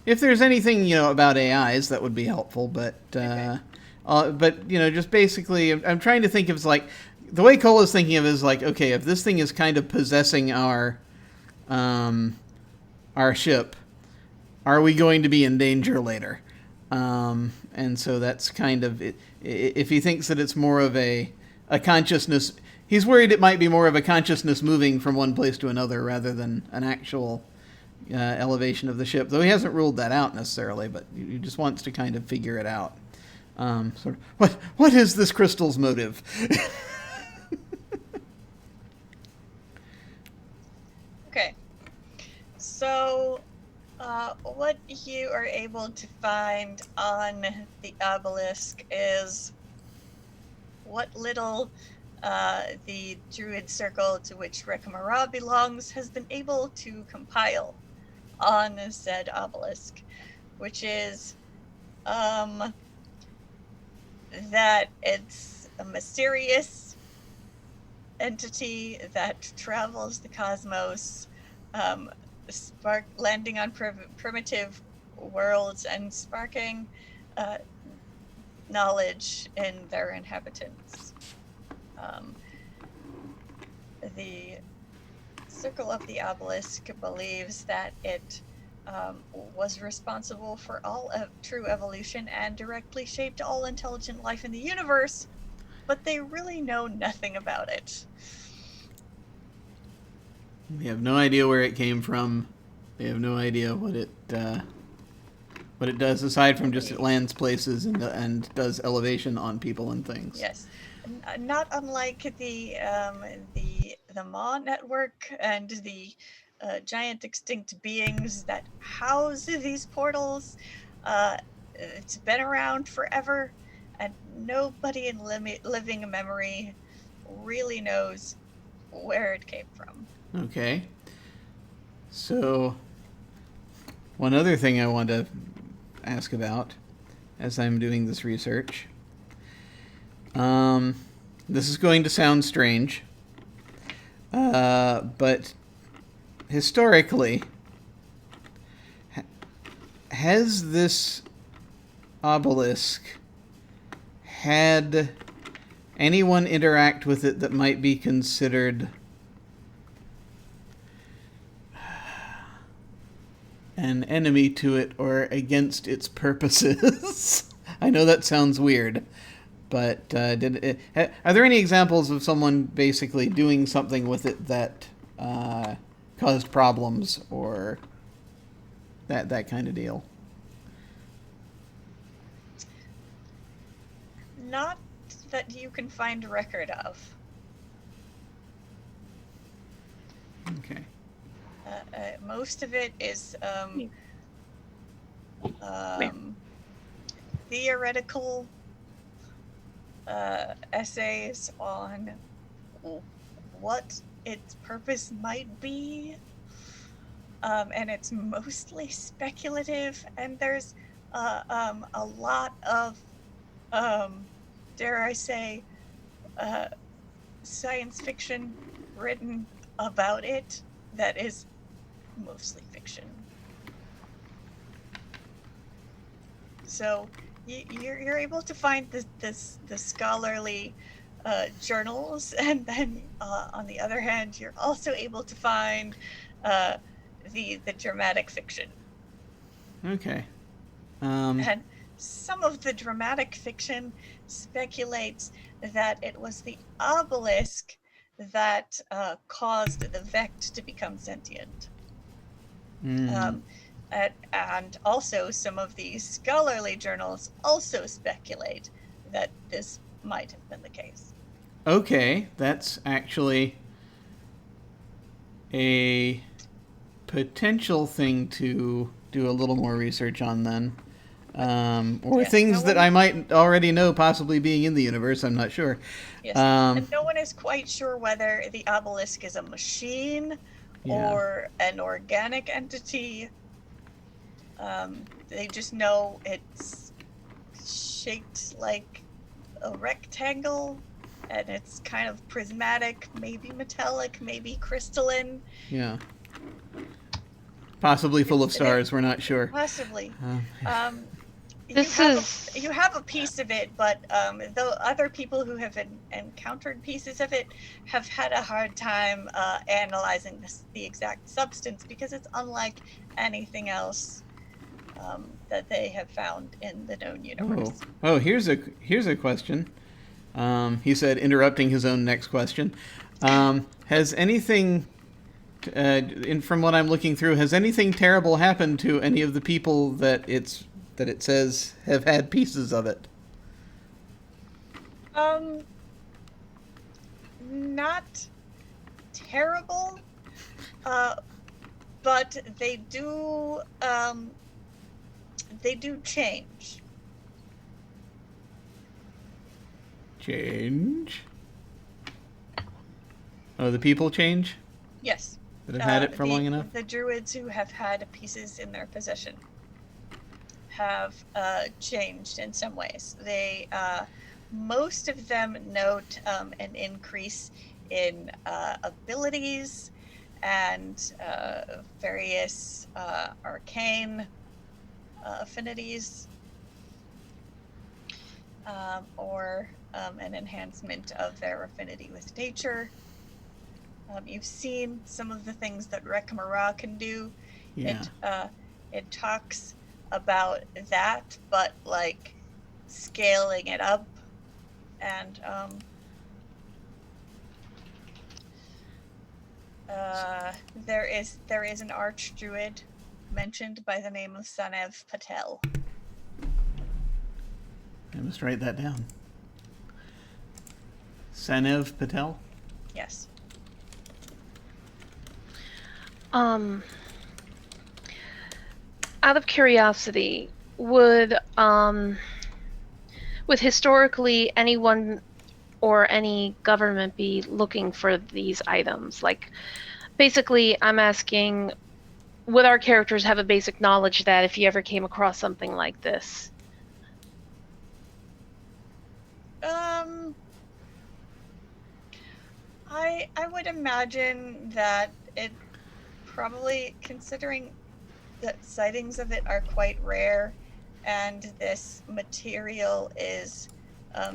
B: If there's anything, about AIs, that would be helpful, but just basically, I'm trying to think of like, the way Cole is thinking of it is like, okay, if this thing is kind of possessing our ship, are we going to be in danger later? And so that's kind of it. If he thinks that it's more of a consciousness, he's worried it might be more of a consciousness moving from one place to another rather than an actual elevation of the ship, though he hasn't ruled that out necessarily, but he just wants to kind of figure it out. Sort of, what is this crystal's motive?
G: Okay. So, what you are able to find on the obelisk is what little the druid circle to which Rekamara belongs has been able to compile on said obelisk, which is that it's a mysterious entity that travels the cosmos, landing on primitive worlds and sparking knowledge in their inhabitants. The Circle of the Obelisk believes that it was responsible for all true evolution and directly shaped all intelligent life in the universe, but they really know nothing about it.
B: They have no idea where it came from. They have no idea what it does, aside from just it lands places and does elevation on people and things.
G: Yes, not unlike the Maw network and the giant extinct beings that house these portals. It's been around forever, and nobody in living memory really knows where it came from.
B: Okay. So, one other thing I want to ask about as I'm doing this research. This is going to sound strange, but historically, has this obelisk had anyone interact with it that might be considered an enemy to it or against its purposes? I know that sounds weird, but are there any examples of someone basically doing something with it that caused problems or that kind of deal?
G: Not that you can find a record of.
B: Okay.
G: Most of it is theoretical essays on what its purpose might be, and it's mostly speculative, and there's a lot of dare I say science fiction written about it that is mostly fiction. So you're able to find the scholarly journals, and then on the other hand, you're also able to find the dramatic fiction.
B: Okay.
G: And some of the dramatic fiction speculates that it was the obelisk that caused the Vect to become sentient. And also some of these scholarly journals also speculate that this might have been the case.
B: Okay, that's actually a potential thing to do a little more research on then. Or
G: yes,
B: things that I might already know possibly being in the universe, I'm not sure.
G: Yes, and no one is quite sure whether the obelisk is a machine or an organic entity. They just know it's shaped like a rectangle, and it's kind of prismatic, maybe metallic, maybe crystalline.
B: Yeah. Possibly full of stars, we're not sure.
G: Possibly.
E: This
G: you have a piece of it, but the other people who have encountered pieces of it have had a hard time analyzing the exact substance, because it's unlike anything else that they have found in the known universe.
B: Oh, here's a question. He said, interrupting his own next question. Has anything from what I'm looking through, has anything terrible happened to any of the people that it says have had pieces of it?
G: Not terrible, but they do change.
B: Change? Oh, the people change?
G: Yes.
B: That have had it for long enough?
G: The druids who have had pieces in their possession have changed in some ways. They most of them note an increase in abilities and various arcane affinities, or an enhancement of their affinity with nature. You've seen some of the things that Rekmara can do.
B: Yeah.
G: It talks about that, but like scaling it up, and there is an archdruid mentioned by the name of Sanev Patel.
B: I must write that down. Sanev Patel?
G: Yes.
E: Out of curiosity, would historically anyone or any government be looking for these items? Like, basically, I'm asking, would our characters have a basic knowledge that if you ever came across something like this?
G: I would imagine that it probably, considering that sightings of it are quite rare, and this material is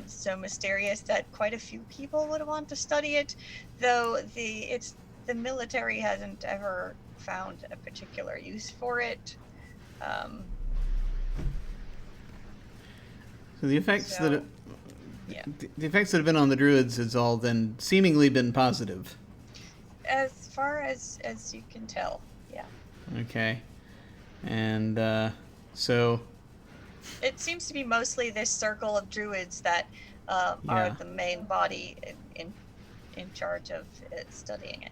G: so mysterious, that quite a few people would want to study it, though the military hasn't ever found a particular use for it.
B: So the effects that
G: yeah.
B: the effects that have been on the druids has all then seemingly been positive.
G: As far as you can tell, yeah.
B: Okay. And so
G: it seems to be mostly this circle of druids that are the main body in charge of studying it.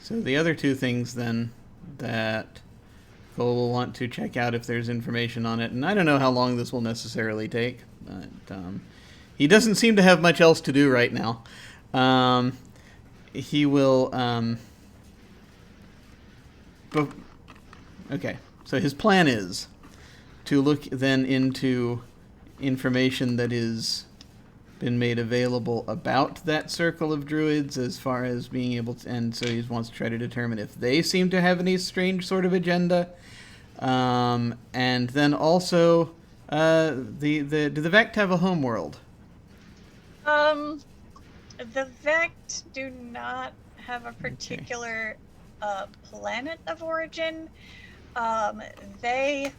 B: So the other two things then that Cole will want to check out if there's information on it, and I don't know how long this will necessarily take, but he doesn't seem to have much else to do right now. He will... okay, so his plan is to look then into information that is been made available about that circle of druids, as far as being able to, and so he wants to try to determine if they seem to have any strange sort of agenda, and then also do the Vect have a home world?
G: The Vect do not have a particular planet of origin. They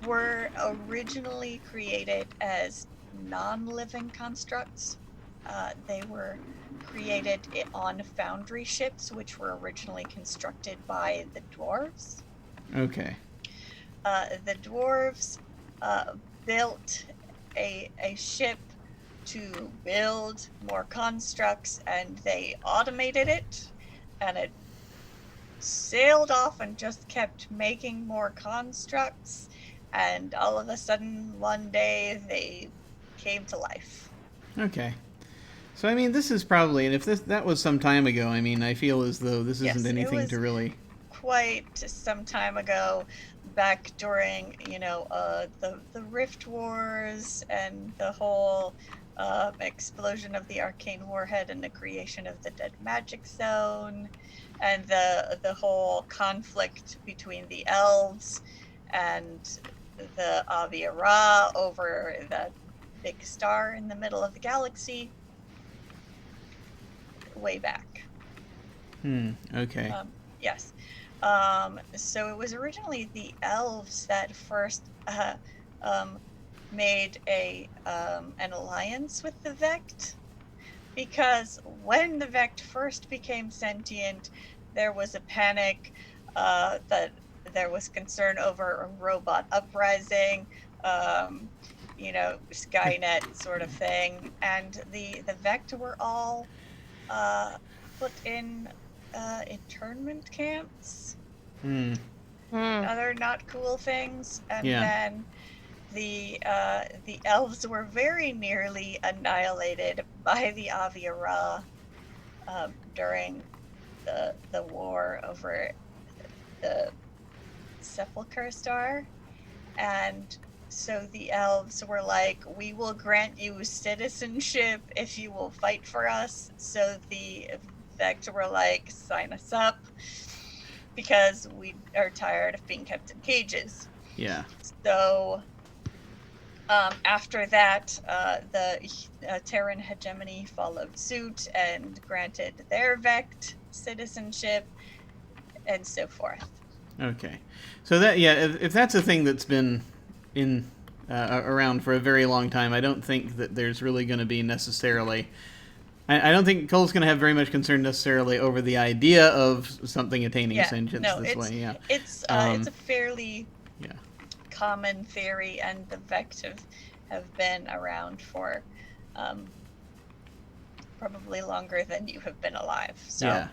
G: were originally created as non-living constructs. They were created on foundry ships, which were originally constructed by the dwarves.
B: Okay.
G: The dwarves built a ship to build more constructs, and they automated it, and it sailed off and just kept making more constructs, and all of a sudden one day they came to life.
B: Okay. So I mean, this is probably, and if that was some time ago, I mean, I feel as though this isn't anything to really...
G: quite some time ago, back during, the Rift Wars and the whole explosion of the Arcane Warhead and the creation of the Dead Magic Zone, and the whole conflict between the elves and the Avia Ra over the big star in the middle of the galaxy. Way back.
B: Okay.
G: Yes. So it was originally the elves that first made an alliance with the Vect, because when the Vect first became sentient, there was a panic that there was concern over a robot uprising, Skynet sort of thing, and the Vect were all put in internment camps, other not cool things, and then the elves were very nearly annihilated by the Aviara during the war over the Sepulchre Star, and so the elves were like, we will grant you citizenship if you will fight for us. So the Vect were like, sign us up, because we are tired of being kept in cages.
B: Yeah.
G: So after that, the Terran hegemony followed suit and granted their Vect citizenship, and so forth.
B: Okay. So that, if that's a thing that's been in around for a very long time, I don't think that there's really going to be necessarily... I don't think Cole's going to have very much concern necessarily over the idea of something attaining sentience this way. Yeah,
G: it's a fairly common theory, and the Vect have been around for probably longer than you have been alive. So,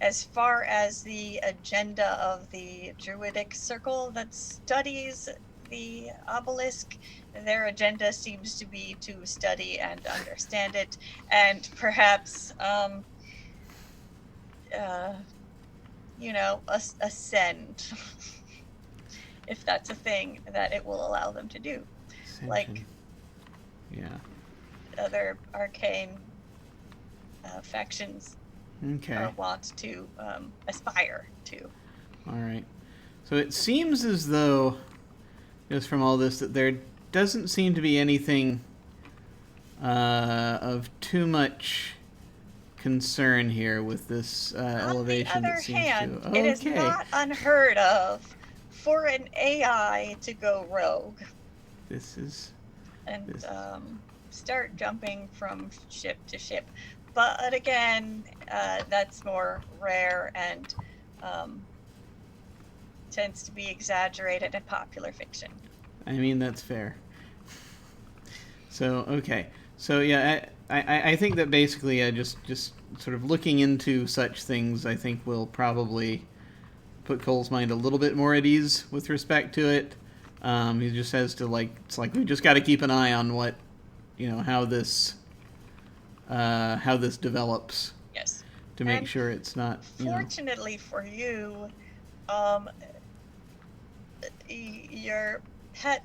G: as far as the agenda of the Druidic Circle that studies the obelisk, their agenda seems to be to study and understand it, and perhaps ascend, if that's a thing that it will allow them to do. Like other arcane factions want to aspire to.
B: All right. So it seems as though, just from all this, that there doesn't seem to be anything of too much concern here with this elevation.
G: On the other hand, it is not unheard of for an AI to go rogue. Start jumping from ship to ship. But again, that's more rare and tends to be exaggerated in popular fiction.
B: I mean, that's fair. So, okay. So, yeah, I think that basically just sort of looking into such things, I think will probably put Cole's mind a little bit more at ease with respect to it. He just has to, it's like we just got to keep an eye on what, how this develops.
G: Yes.
B: To make sure it's not,
G: Fortunately for you, your pet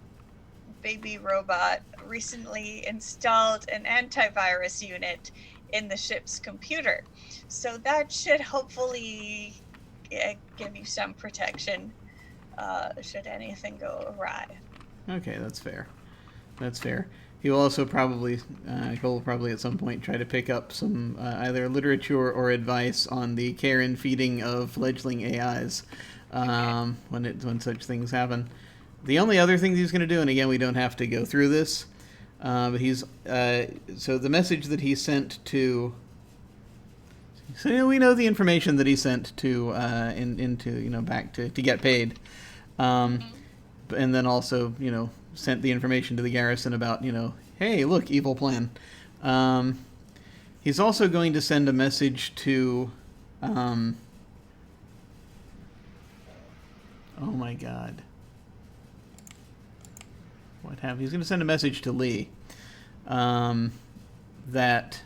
G: baby robot recently installed an antivirus unit in the ship's computer. So that should hopefully give you some protection should anything go awry.
B: Okay, that's fair. He will also probably, Cole will probably at some point try to pick up some either literature or advice on the care and feeding of fledgling AIs when such things happen. The only other thing he's going to do, and again, we don't have to go through this, but he's so the message that he sent to. So we know the information that he sent to back to get paid, and then also sent the information to the garrison about hey, look, evil plan. He's also going to send a message to oh my god. What happened? He's going to send a message to Lee that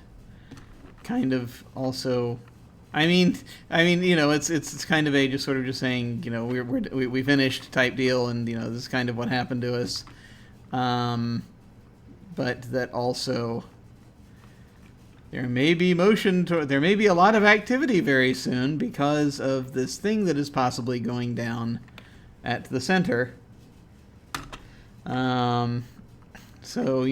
B: kind of also, I mean, it's kind of a just sort of just saying, we finished type deal, and this is kind of what happened to us, but that also there may be there may be a lot of activity very soon because of this thing that is possibly going down at the center. So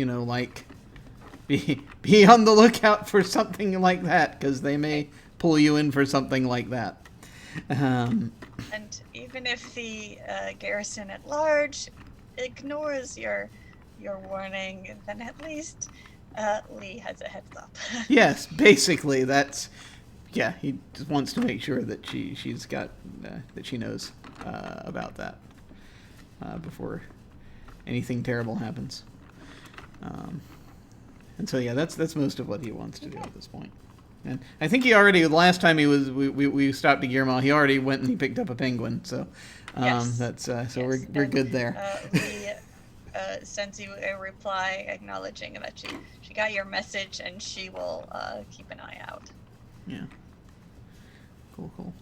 B: be on the lookout for something like that, because they may pull you in for something like that.
G: And even if the garrison at large ignores your warning, then at least Lee has a heads up.
B: Yes, basically that's. Yeah, he just wants to make sure that she's got that she knows about that before anything terrible happens. And so yeah, that's most of what he wants to do at this point. And I think he already, the last time we stopped at Guillermo, he already went and he picked up a penguin. So
G: Yes.
B: that's so
G: Yes.
B: we're good there.
G: Lee sends you a reply acknowledging that she got your message and she will keep an eye out.
B: Yeah. Cool.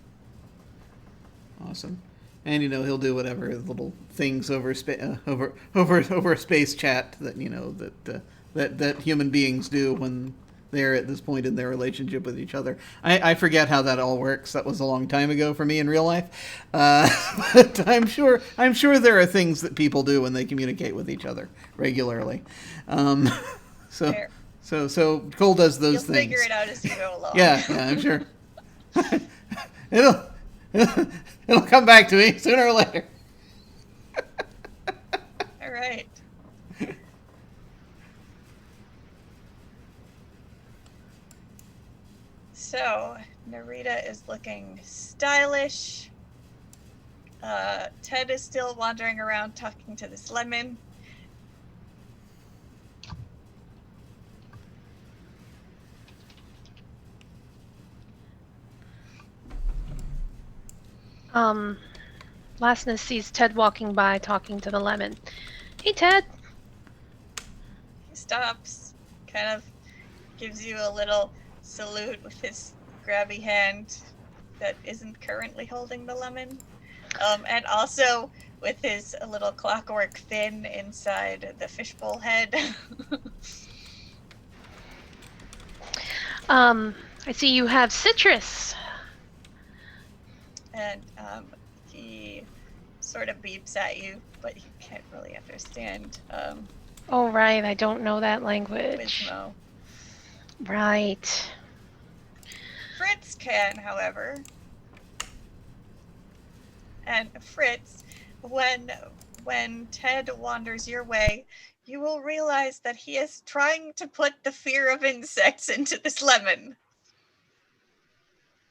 B: Awesome. And he'll do whatever little things over a space chat that that human beings do when they're at this point in their relationship with each other. I forget how that all works. That was a long time ago for me in real life. But I'm sure there are things that people do when they communicate with each other regularly. So Cole does those
G: You'll
B: things.
G: Figure it out as you go along.
B: Yeah, I'm sure. It'll come back to me sooner or later.
G: All right. So, Narita is looking stylish. Ted is still wandering around talking to this lemon.
E: Lasness sees Ted walking by talking to the lemon. Hey, Ted.
G: He stops, kind of gives you a little salute with his grabby hand that isn't currently holding the lemon. And also with his little clockwork fin inside the fishbowl head.
E: I see you have citrus.
G: And he sort of beeps at you, but you can't really understand.
E: Oh, right. I don't know that language.
G: Wismo.
E: Right.
G: Fritz can, however. And Fritz, when Ted wanders your way, you will realize that he is trying to put the fear of insects into this lemon.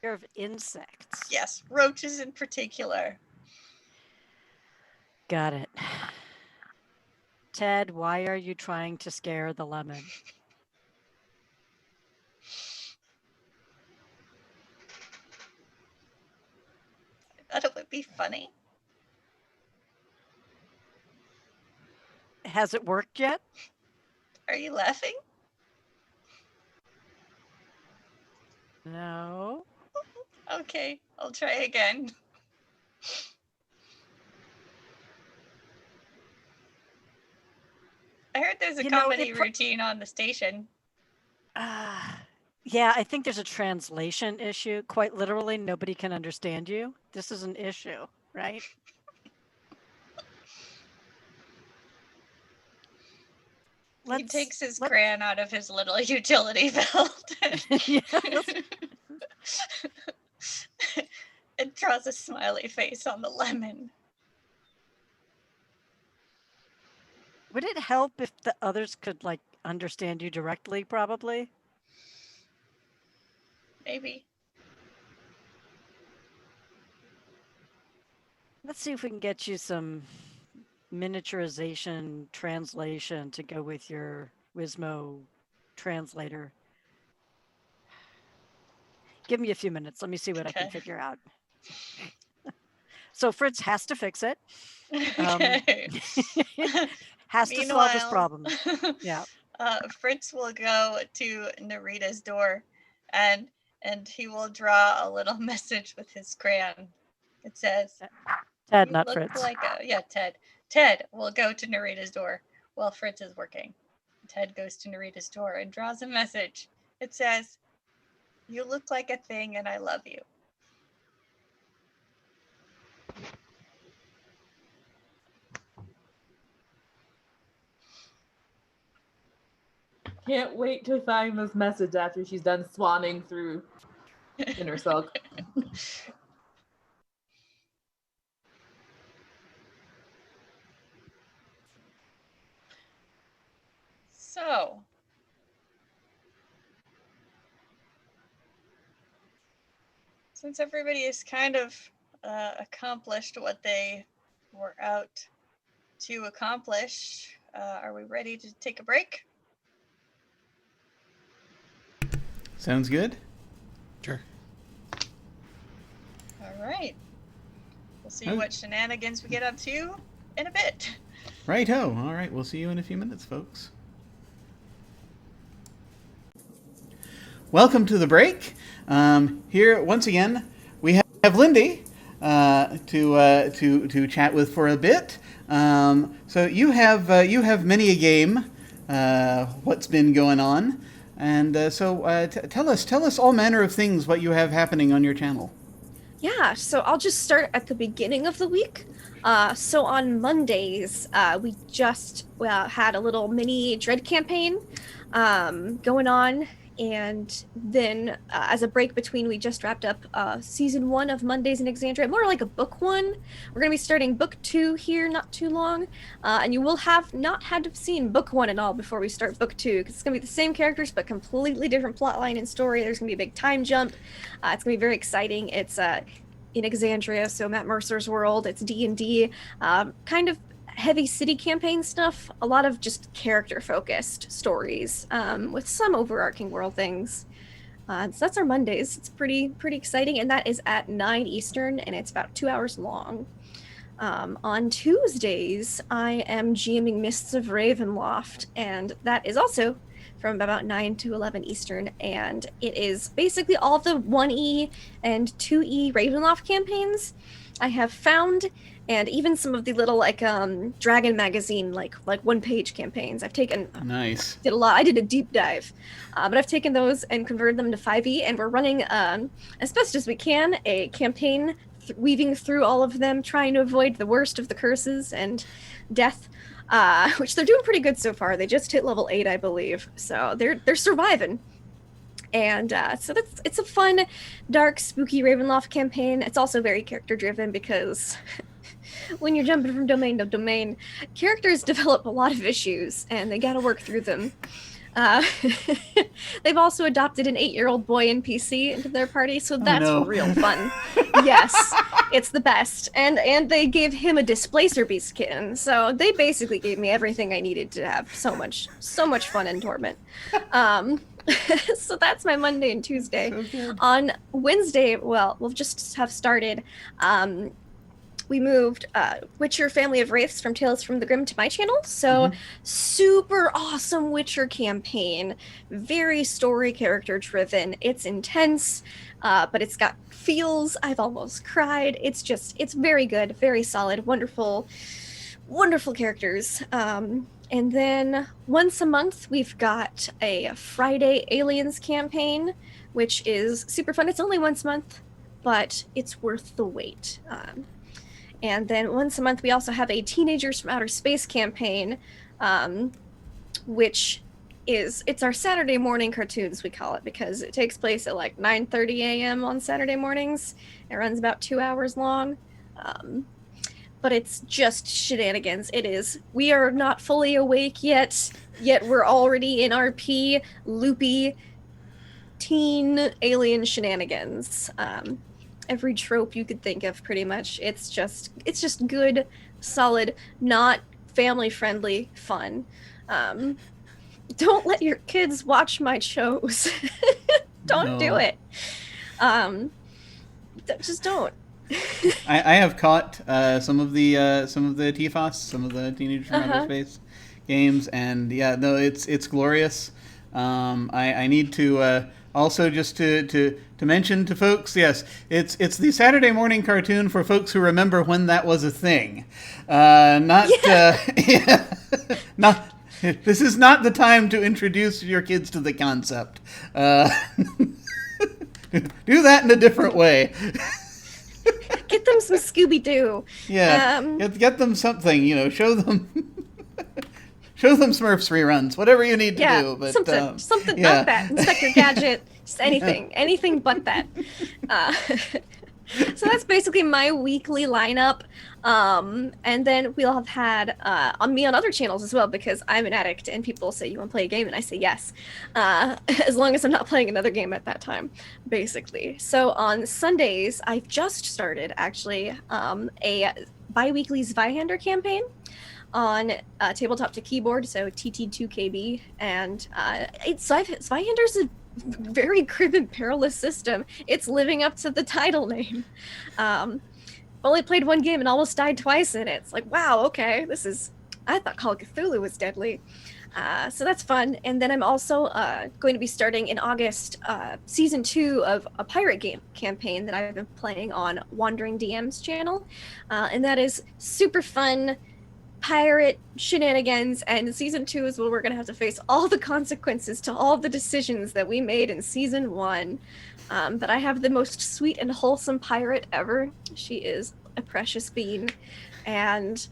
D: Fear of insects.
G: Yes, roaches in particular.
D: Got it. Ted, why are you trying to scare the lemon?
G: I thought it would be funny.
D: Has it worked yet?
G: Are you laughing?
D: No.
G: Okay, I'll try again. I heard there's a comedy routine on the station.
D: Yeah, I think there's a translation issue. Quite literally, nobody can understand you. This is an issue, right?
G: He takes his crayon out of his little utility belt. And draws a smiley face on the lemon.
D: Would it help if the others could, like, understand you directly, probably?
G: Maybe.
D: Let's see if we can get you some miniaturization translation to go with your Wismo translator. Give me a few minutes. Let me see what I can figure out. So Fritz has to fix it.
G: Okay.
D: Has to solve this problem. Yeah.
G: Fritz will go to Narita's door and he will draw a little message with his crayon. It says,
D: Ted, not Fritz.
G: Ted. Ted will go to Narita's door while Fritz is working. Ted goes to Narita's door and draws a message. It says, "You look like a thing and I love you."
F: Can't wait to find this message after she's done swanning through Inner Silk.
G: So, Since everybody has kind of accomplished what they were out to accomplish, are we ready to take a break?
B: Sounds good.
C: Sure.
G: All right. We'll see
B: Oh.
G: what shenanigans we get up to in a bit.
B: Righto. All right, we'll see you in a few minutes, folks. Welcome to the break. Here, once again, we have Lindy to chat with for a bit. So you have many a game. What's been going on? And tell us all manner of things what you have happening on your channel.
H: Yeah, so I'll just start at the beginning of the week. So on Mondays, we just had a little mini Dread campaign going on. And then as a break between, we just wrapped up season 1 of Mondays in Exandria, more like a book 1. We're going to be starting book 2 here not too long. And you will have not had to have seen book 1 at all before we start book 2, because it's going to be the same characters, but completely different plotline and story. There's going to be a big time jump. It's going to be very exciting. It's in Exandria, so Matt Mercer's world. It's D&D, kind of heavy city campaign stuff, a lot of just character focused stories with some overarching world things. So that's our Mondays. It's pretty exciting, and that is at 9 Eastern, and it's about 2 hours long. On Tuesdays, I am GMing Mists of Ravenloft, and that is also from about 9 to 11 Eastern, and it is basically all of the 1E and 2E Ravenloft campaigns I have found, and even some of the little Dragon Magazine like 1-page campaigns. I've taken
B: Nice.
H: Did a lot. I did a deep dive, but I've taken those and converted them to 5e, and we're running as best as we can a campaign weaving through all of them, trying to avoid the worst of the curses and death, which they're doing pretty good so far. They just hit level 8, I believe, so they're surviving. And so it's a fun, dark, spooky Ravenloft campaign. It's also very character driven, because when you're jumping from domain to domain, characters develop a lot of issues, and they gotta work through them. They've also adopted an 8-year-old boy NPC into their party, so that's real fun. Yes, it's the best. And they gave him a Displacer Beast kitten, so they basically gave me everything I needed to have so much fun in Torment. So that's my Monday and Tuesday.
B: So
H: On Wednesday, well, we'll just have started. We moved Witcher Family of Wraiths from Tales from the Grim to my channel. So super awesome Witcher campaign. Very story character driven. It's intense, but it's got feels. I've almost cried. It's very good, very solid, wonderful characters. And then once a month, we've got a Friday Aliens campaign, which is super fun. It's only once a month, but it's worth the wait. And then once a month, we also have a Teenagers from Outer Space campaign, which it's our Saturday morning cartoons, we call it, because it takes place at 9:30 a.m. on Saturday mornings. It runs about 2 hours long. But it's just shenanigans. It is. We are not fully awake yet we're already in RP, loopy, teen alien shenanigans. Every trope you could think of, pretty much. It's just good, solid, not family-friendly fun. Don't let your kids watch my shows. Don't do it. Just don't.
B: I have caught some of the TFOS, some of the Teenagers from Outer Space games, and yeah, no, it's glorious. I need to also just to mention to folks, yes, it's the Saturday morning cartoon for folks who remember when that was a thing. Not this is not the time to introduce your kids to the concept. Do that in a different way.
H: Get them some Scooby-Doo.
B: Yeah, get them something. Show them Smurfs reruns, whatever you need to do. But
H: something not that. Inspector Gadget, just anything but that. So that's basically my weekly lineup. And then we'll have had on me on other channels as well, because I'm an addict and people say, you want to play a game? And I say yes, as long as I'm not playing another game at that time, basically. So on Sundays, I've just started actually a bi-weekly Zweihander campaign on tabletop to keyboard, so TT2KB, and Zweihander's a very grim and perilous system. It's living up to the title name. Only played one game and almost died twice in it. It's like, wow, okay, I thought Call of Cthulhu was deadly. So that's fun. And then I'm also going to be starting in August season 2 of a pirate game campaign that I've been playing on Wandering DM's channel. And that is super fun pirate shenanigans, and season 2 is where we're going to have to face all the consequences to all the decisions that we made in season 1. But I have the most sweet and wholesome pirate ever. She is a precious bean. And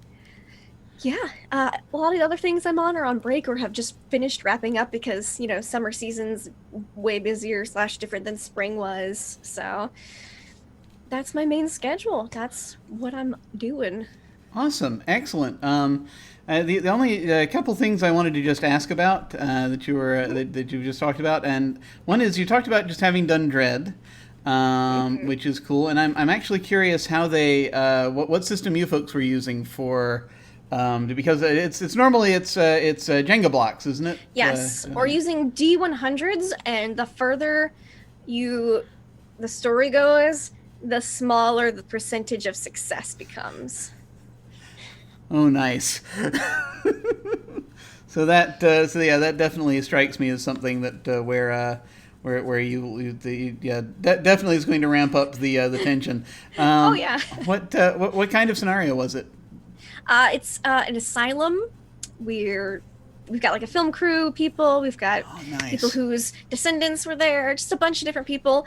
H: yeah, a lot of the other things I'm on are on break or have just finished wrapping up because, you know, summer season's way busier / different than spring was. So that's my main schedule. That's what I'm doing.
B: Awesome, excellent. The only couple things I wanted to just ask about that you just talked about, and one is you talked about just having done Dread, which is cool, and I'm actually curious how they what system you folks were using for. Because it's normally Jenga blocks, isn't it?
H: Yes, or using D100s, and the further the story goes, the smaller the percentage of success becomes.
B: Oh, nice. So that definitely strikes me as something that where that definitely is going to ramp up the tension.
H: Oh yeah.
B: What kind of scenario was it?
H: It's an asylum. We've got like a film crew people. We've got
B: nice.
H: People whose descendants were there. Just a bunch of different people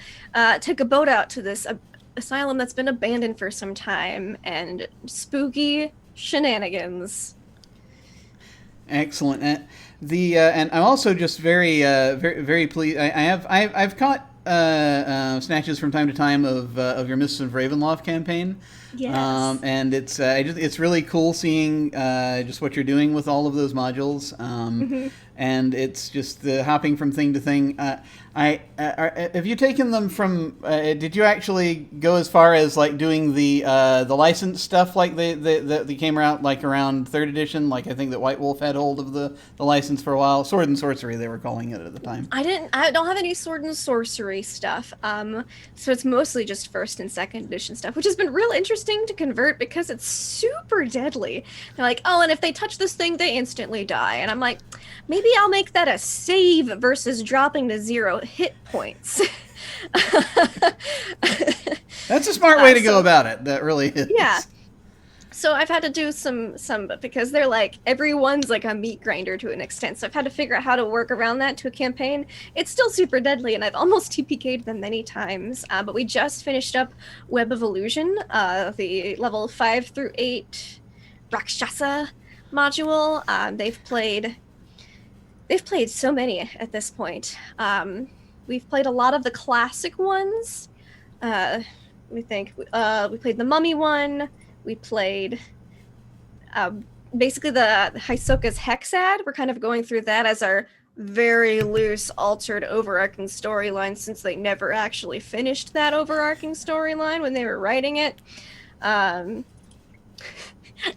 H: took a boat out to this asylum that's been abandoned for some time, and spooky shenanigans.
B: Excellent. And I'm also just very very pleased. I've caught snatches from time to time of your Mists of Ravenloft campaign.
H: Yes.
B: And it's really cool seeing just what you're doing with all of those modules. And it's just the hopping from thing to thing. Have you taken them from? Did you actually go as far as like doing the licensed stuff, like they came out like around 3rd edition? Like I think that White Wolf had hold of the license for a while. Sword and Sorcery they were calling it at the time.
H: I don't have any Sword and Sorcery stuff. So it's mostly just 1st and 2nd edition stuff, which has been real interesting to convert because it's super deadly. They're like, oh, and if they touch this thing, they instantly die. And I'm like, maybe I'll make that a save versus dropping to 0 hit points.
B: That's a smart way to go about it. That really is.
H: Yeah. So I've had to do some because they're like, everyone's like a meat grinder to an extent. So I've had to figure out how to work around that to a campaign. It's still super deadly, and I've almost TPK'd them many times. But we just finished up Web of Illusion, the level 5 through 8 Rakshasa module. They've played so many at this point. We've played a lot of the classic ones. We played the Mummy one. We played basically the Hisoka's Hexad. We're kind of going through that as our very loose, altered, overarching storyline, since they never actually finished that overarching storyline when they were writing it.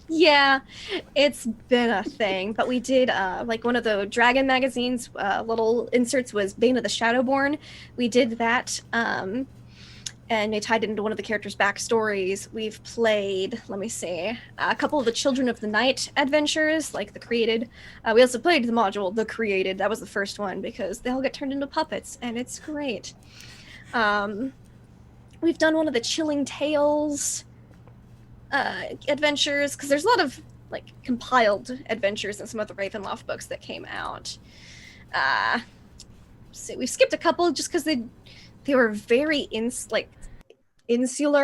H: Yeah, it's been a thing. But we did, like one of the Dragon magazine's little inserts was Bane of the Shadowborn. We did that, and they tied it into one of the characters' backstories. We've played, let me see, a couple of the Children of the Night adventures, like The Created. We also played the module The Created. That was the first one because they all get turned into puppets, and it's great. We've done one of the Chilling Tales adventures, because there's a lot of like compiled adventures in some of the Ravenloft books that came out. So we skipped a couple just because they were very insular,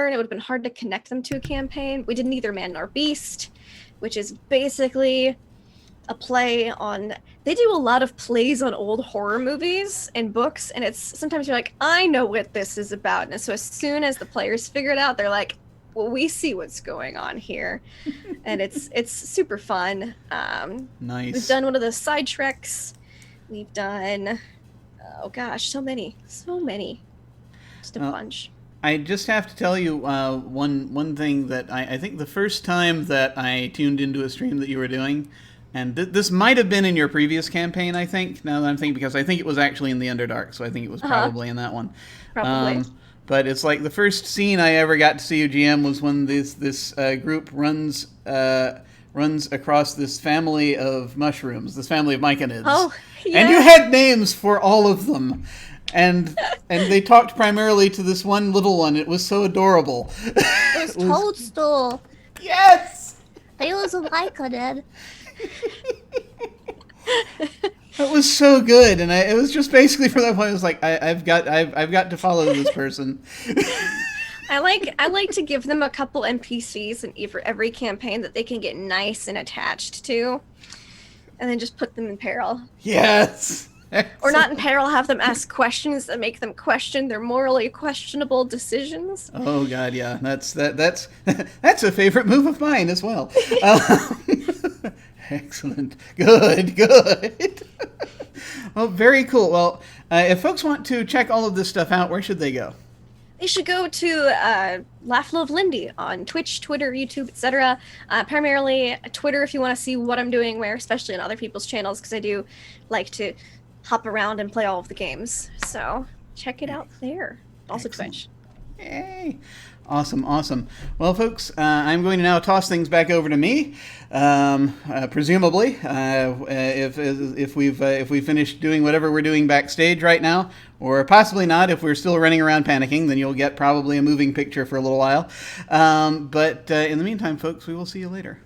H: and it would have been hard to connect them to a campaign. We did Neither Man Nor Beast, which is basically a play on. They do a lot of plays on old horror movies and books, and it's sometimes you're like, I know what this is about, and so as soon as the players figure it out, they're like, well, we see what's going on here, and it's super fun.
B: Nice.
H: We've done one of those side treks. We've done, oh gosh, so many, just a bunch.
B: I just have to tell you one thing that I think the first time that I tuned into a stream that you were doing, and this might have been in your previous campaign, I think, now that I'm thinking, because I think it was actually in the Underdark, so I think it was probably in that one.
H: Probably.
B: But it's like the first scene I ever got to see you GM was when this group runs across this family of mushrooms, this family of myconids.
H: Oh, yeah.
B: And you had names for all of them. And they talked primarily to this one little one. It was so adorable.
I: It was Toadstool.
B: Yes!
I: He was a myconid.
B: It was so good, and it was just basically for that point. I was like, I've got to follow this person.
H: I like to give them a couple NPCs in every campaign that they can get nice and attached to, and then just put them in peril.
B: Yes.
H: Or not in peril, have them ask questions that make them question their morally questionable decisions.
B: Oh God, yeah, that's a favorite move of mine as well. Excellent, good. Well, very cool. Well, if folks want to check all of this stuff out, where should they go?
H: They should go to Laugh Love Lindy on Twitch, Twitter, YouTube, etc. Primarily Twitter if you want to see what I'm doing where, especially on other people's channels, because I do like to hop around and play all of the games. So check it out there. Also
B: Excellent.
H: Twitch.
B: Yay. Awesome. Well, folks, I'm going to now toss things back over to me. Presumably, if we've finished doing whatever we're doing backstage right now, or possibly not, if we're still running around panicking, then you'll get probably a moving picture for a little while. But in the meantime, folks, we will see you later.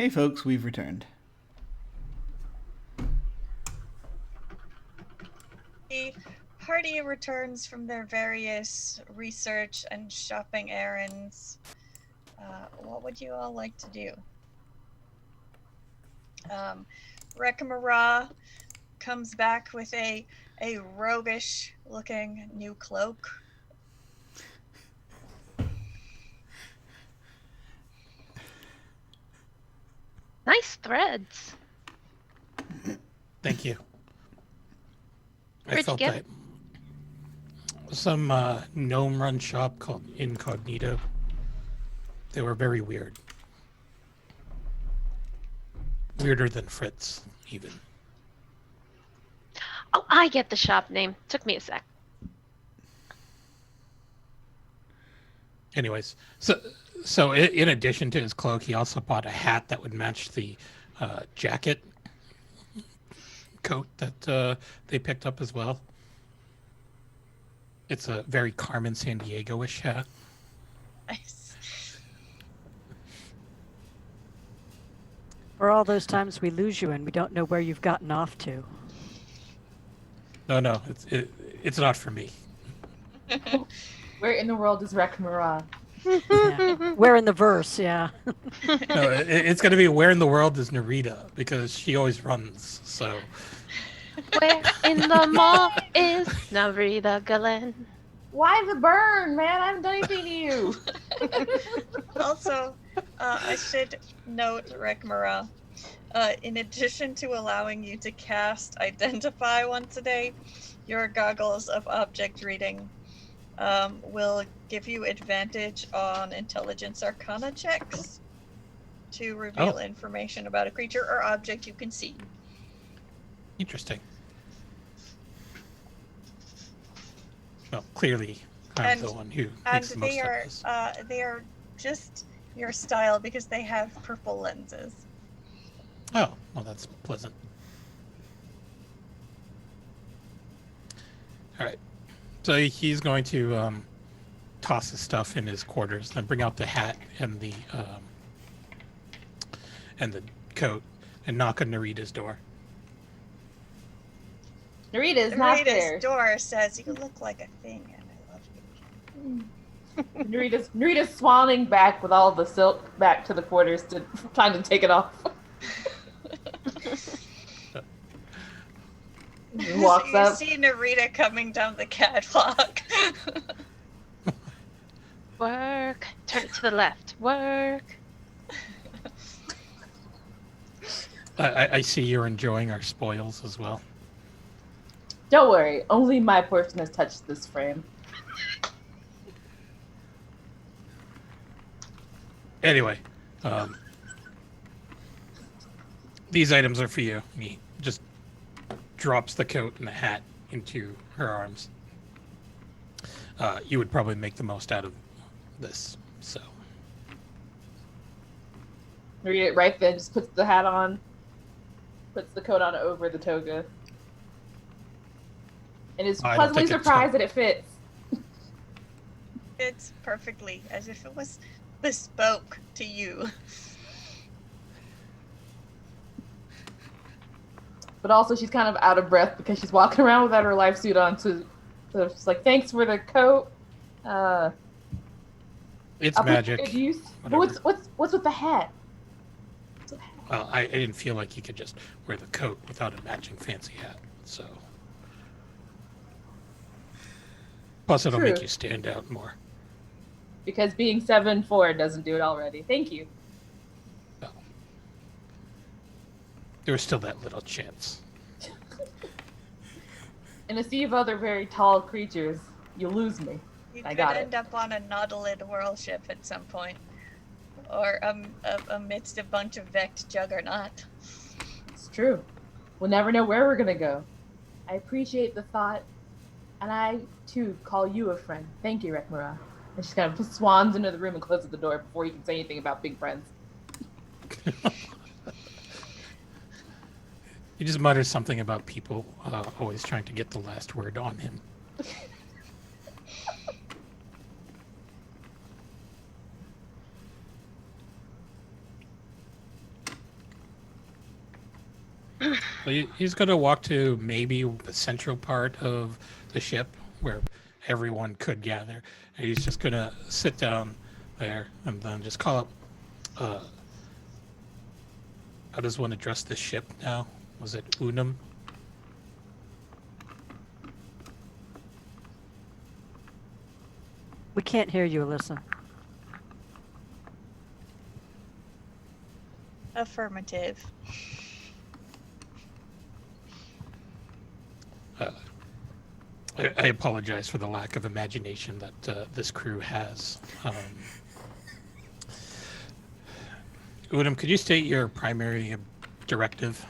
B: Hey folks, we've returned.
G: The party returns from their various research and shopping errands. What would you all like to do? Rekamara comes back with a roguish looking new cloak.
E: Nice threads.
C: Thank you. I
E: Where'd you
C: felt
E: get
C: that some gnome-run shop called Incognito. They were very weird. Weirder than Fritz, even.
E: Oh, I get the shop name. Took me a sec.
C: Anyways, so in addition to his cloak, he also bought a hat that would match the jacket coat that they picked up as well. It's a very Carmen Sandiego-ish hat.
G: Nice.
D: For all those times we lose you and we don't know where you've gotten off to.
C: No, it's not for me.
F: Where in the world is Rekamara?
D: Yeah. Where in the verse, yeah.
C: No, it's going to be where in the world is Narita, because she always runs, so...
E: Where in the mall is Narita Galen?
F: Why the burn, man? I haven't done anything to you.
G: Also, I should note, Rekamara, in addition to allowing you to cast Identify once a day, your goggles of object reading will give you advantage on Intelligence Arcana checks to reveal information about a creature or object you can see.
C: Interesting. Well, clearly, I'm the one who makes the most of this.
G: They are just your style because they have purple lenses.
C: Oh, well, that's pleasant. All right. So he's going to toss his stuff in his quarters, then bring out the hat and the coat, and knock on Narita's door.
F: Narita's not there.
G: Narita's door says, "You look like a thing, and I love you."
F: Narita's swanning back with all the silk back to the quarters, trying to take it off. Walks up.
G: You see Narita coming down the catwalk.
E: Work. Turn it to the left. Work.
C: I see you're enjoying our spoils as well.
F: Don't worry, only my portion has touched this frame.
C: Anyway, these items are for you. He just drops the coat and the hat into her arms. You would probably make the most out of this, so.
F: Narita right then just puts the hat on, puts the coat on over the toga, and is pleasantly surprised that it fits.
G: It's perfectly, as if it was bespoke to you.
F: But also she's kind of out of breath because she's walking around without her life suit on, so she's like, thanks for the coat.
C: It's
F: I'll
C: magic.
F: put it to use. But what's with the hat?
C: Well, I didn't feel like you could just wear the coat without a matching fancy hat, so. Plus, it'll make you stand out more.
F: Because being 7'4" doesn't do it already. Thank you.
C: No. There was still that little chance.
F: In a sea of other very tall creatures, you lose me.
G: You
F: I
G: could
F: got
G: end up on a Nautilid whirl ship at some point. Or amidst a bunch of Vect juggernaut.
F: It's true. We'll never know where we're gonna go. I appreciate the thought, and I, too, call you a friend. Thank you, Rekamara. And she kind of swans into the room and closes the door before you can say anything about being friends.
C: He just mutters something about people always trying to get the last word on him. Well, he's going to walk to maybe the central part of the ship where everyone could gather. And he's just going to sit down there and then just call up. How does one address the ship now? Was it Unum?
D: We can't hear you, Alyssa.
G: Affirmative.
C: I apologize for the lack of imagination that this crew has. Unum, could you state your primary directive?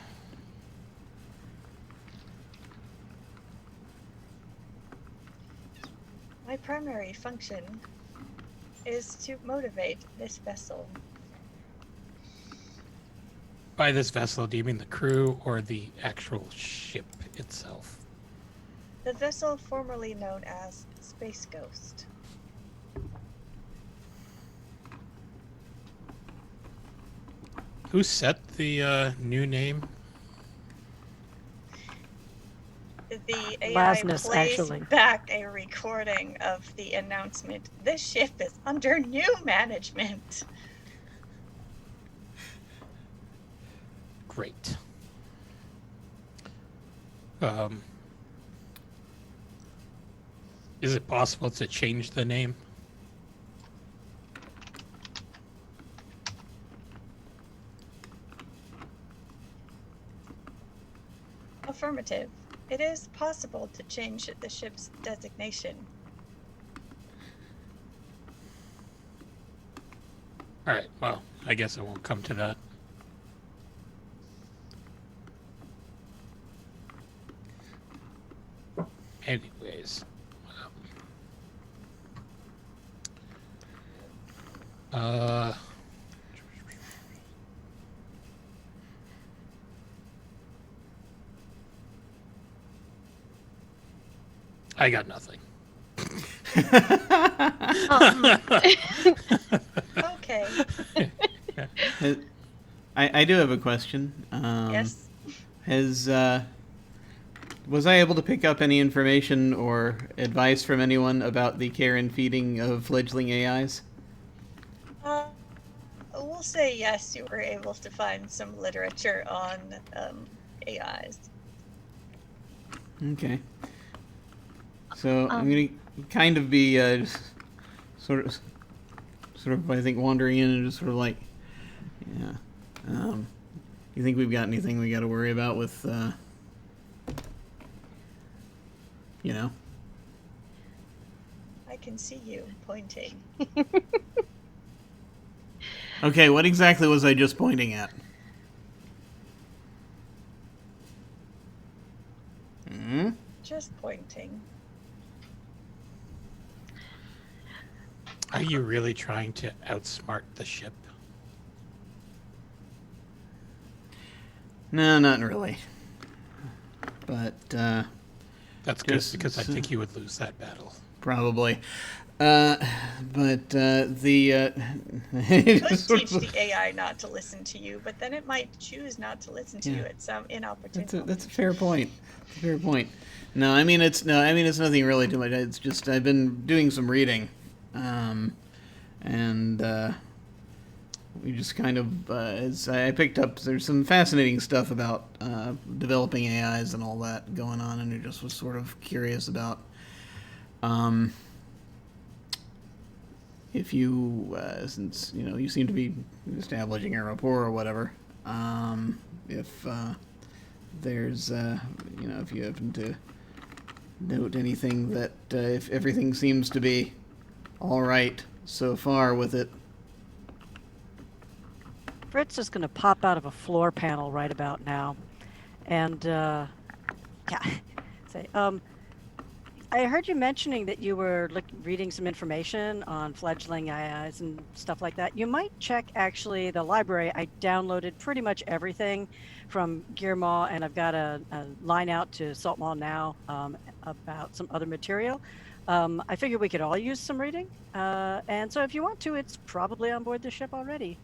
G: My primary function is to motivate this vessel.
C: By this vessel, do you mean the crew or the actual ship itself?
G: The vessel formerly known as Space Ghost.
C: Who set the new name?
G: The AI
D: Lasness,
G: plays
D: actually.
G: back a recording of the announcement. This ship is under new management.
C: Great. Is it possible to change the name?
G: Affirmative. It is possible to change the ship's designation.
C: All right, well, I guess it won't come to that. Anyways. I got nothing.
G: Okay.
B: I do have a question.
G: Yes.
B: Was I able to pick up any information or advice from anyone about the care and feeding of fledgling AIs?
G: We'll say yes, you were able to find some literature on AIs.
B: Okay. So I'm gonna kind of be sort of I think wandering in and just sort of like, yeah. You think we've got anything we got to worry about with, you know?
G: I can see you pointing.
B: Okay, what exactly was I just pointing at? Hmm?
G: Just pointing.
C: Are you really trying to outsmart the ship?
B: No, not really. But,
C: That's good,
B: just-
C: because I think you would lose that battle.
B: probably. But the
G: You could teach the AI not to listen to you, but then it might choose not to listen to you at some inopportune moment.
B: that's a fair point. It's a fair point. No, I mean it's nothing really too much. It's just I've been doing some reading, and we just kind of as I picked up, there's some fascinating stuff about developing AIs and all that going on, and I just was sort of curious about if you, since you seem to be establishing a rapport or whatever, if there's if you happen to note anything that if everything seems to be all right so far with it.
D: Fritz is going to pop out of a floor panel right about now, and say, I heard you mentioning that you were reading some information on fledgling AIs and stuff like that. You might check actually the library. I downloaded pretty much everything from Gearmaw, and I've got a line out to Saltmaw now about some other material. I figured we could all use some reading, and so if you want to, it's probably on board the ship already.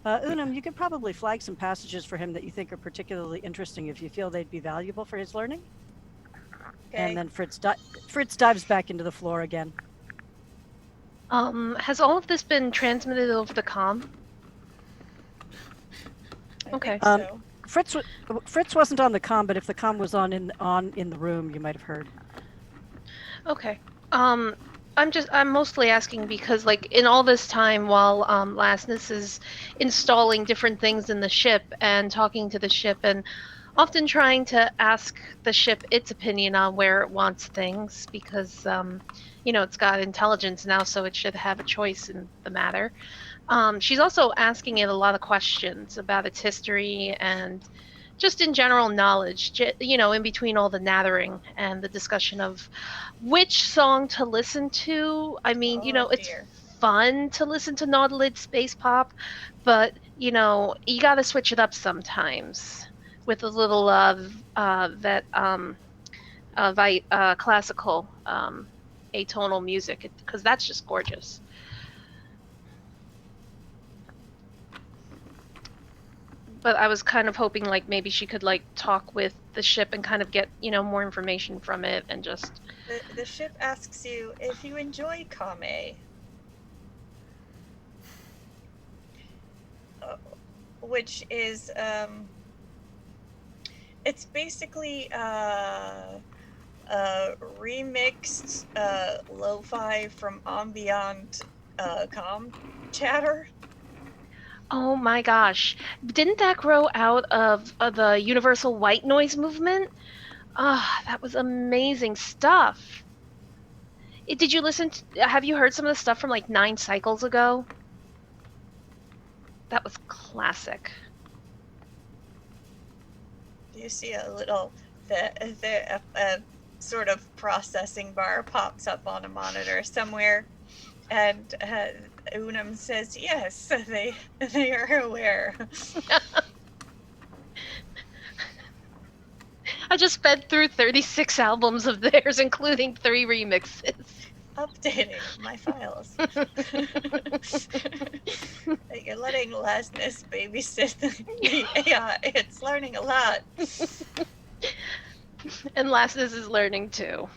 D: Unum, you could probably flag some passages for him that you think are particularly interesting if you feel they'd be valuable for his learning.
G: Okay.
D: And then Fritz dives back into the floor again.
E: Has all of this been transmitted over the comm?
G: I
E: Okay.
G: think so.
D: Fritz wasn't on the comm, but if the comm was on in the room, you might have heard.
E: Okay. I'm mostly asking because, like, in all this time while Lasness is installing different things in the ship and talking to the ship and often trying to ask the ship its opinion on where it wants things because it's got intelligence now, so it should have a choice in the matter. She's also asking it a lot of questions about its history and just in general knowledge, in between all the nattering and the discussion of which song to listen to. I mean,
G: Oh,
E: it's
G: dear.
E: fun to listen to Nautilid space pop, but, you got to switch it up sometimes with a little classical atonal music, because that's just gorgeous. But I was kind of hoping, like, maybe she could, like, talk with the ship and kind of get, more information from it and just...
G: The ship asks you if you enjoy Kame. Which is, it's basically remixed lo-fi from ambient comm chatter.
E: Oh my gosh. Didn't that grow out of the universal white noise movement? Ah, that was amazing stuff. Did you have you heard some of the stuff from like 9 cycles ago? That was classic.
G: You see a little, sort of processing bar pops up on a monitor somewhere, and Unum says, yes, they are aware.
E: I just sped through 36 albums of theirs, including 3 remixes.
G: Updating my files. You're letting Lasness babysit the AI. It's learning a lot.
E: And Lasness is learning too.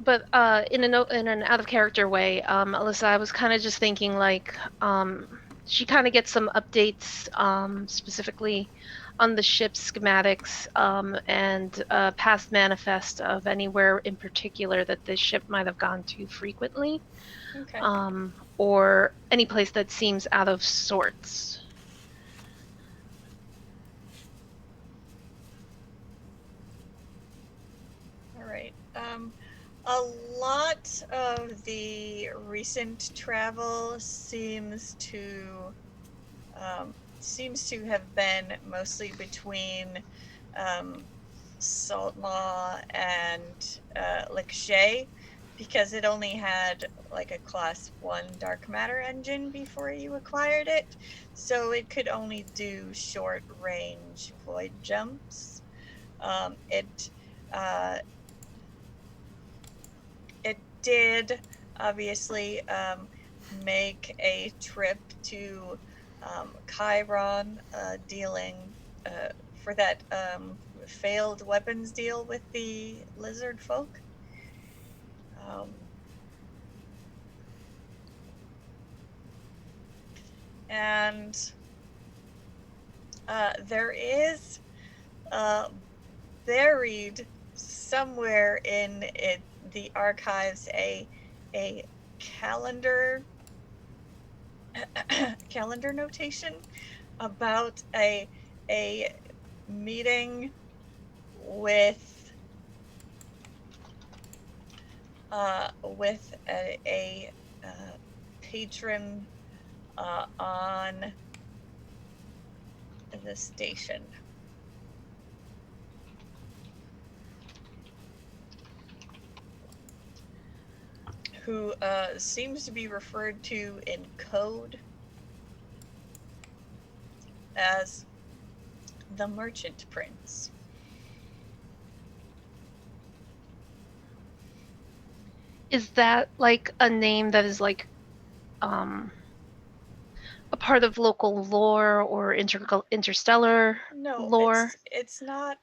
E: But in an out of character way, Alyssa, I was kind of just thinking, like, she kind of gets some updates, specifically on the ship's schematics, and past manifest of anywhere in particular that the ship might have gone to frequently,
G: Okay.
E: or any place that seems out of sorts.
G: All right. A lot of the recent travel seems to have been mostly between Saltmaw and Likshay, because it only had like a class 1 dark matter engine before you acquired it, so it could only do short range void jumps. It did obviously make a trip to Chiron, dealing for that failed weapons deal with the lizard folk. And there is buried somewhere in the archives a calendar notation about a meeting with a patron on the station. who seems to be referred to in code as the Merchant Prince.
E: Is that like a name that is like a part of local lore or interstellar
G: No,
E: lore?
G: it's not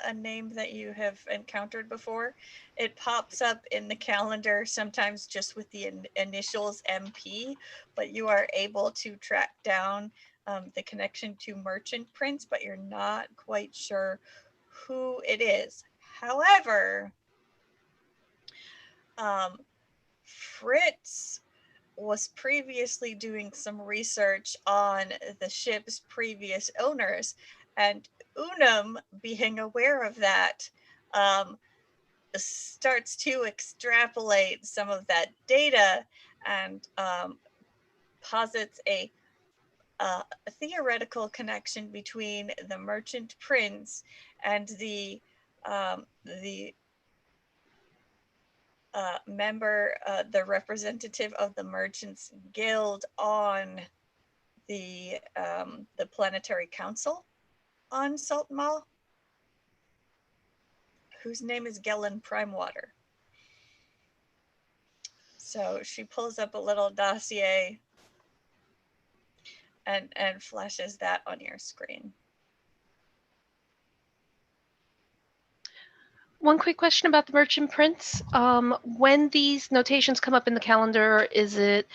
G: a name that you have encountered before. It pops up in the calendar sometimes just with the initials MP, but you are able to track down the connection to Merchant Prince, but you're not quite sure who it is. However, Fritz was previously doing some research on the ship's previous owners, and Unum, being aware of that, starts to extrapolate some of that data and posits a theoretical connection between the Merchant Prince and the member, the representative of the Merchants Guild on the Planetary Council on Saltmaw, whose name is Gellin Primewater. So she pulls up a little dossier and flashes that on your screen.
E: One quick question about the Merchant Prince. When these notations come up in the calendar, is it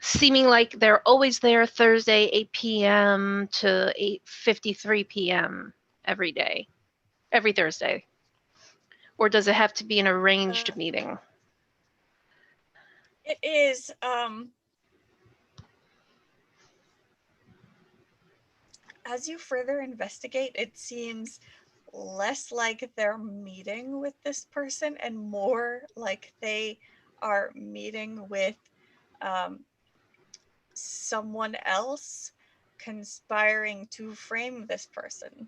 E: seeming like they're always there Thursday, 8 p.m. to 8:53 p.m. every day, every Thursday? Or does it have to be an arranged meeting?
G: It is, as you further investigate, it seems less like they're meeting with this person and more like they are meeting with someone else conspiring to frame this person.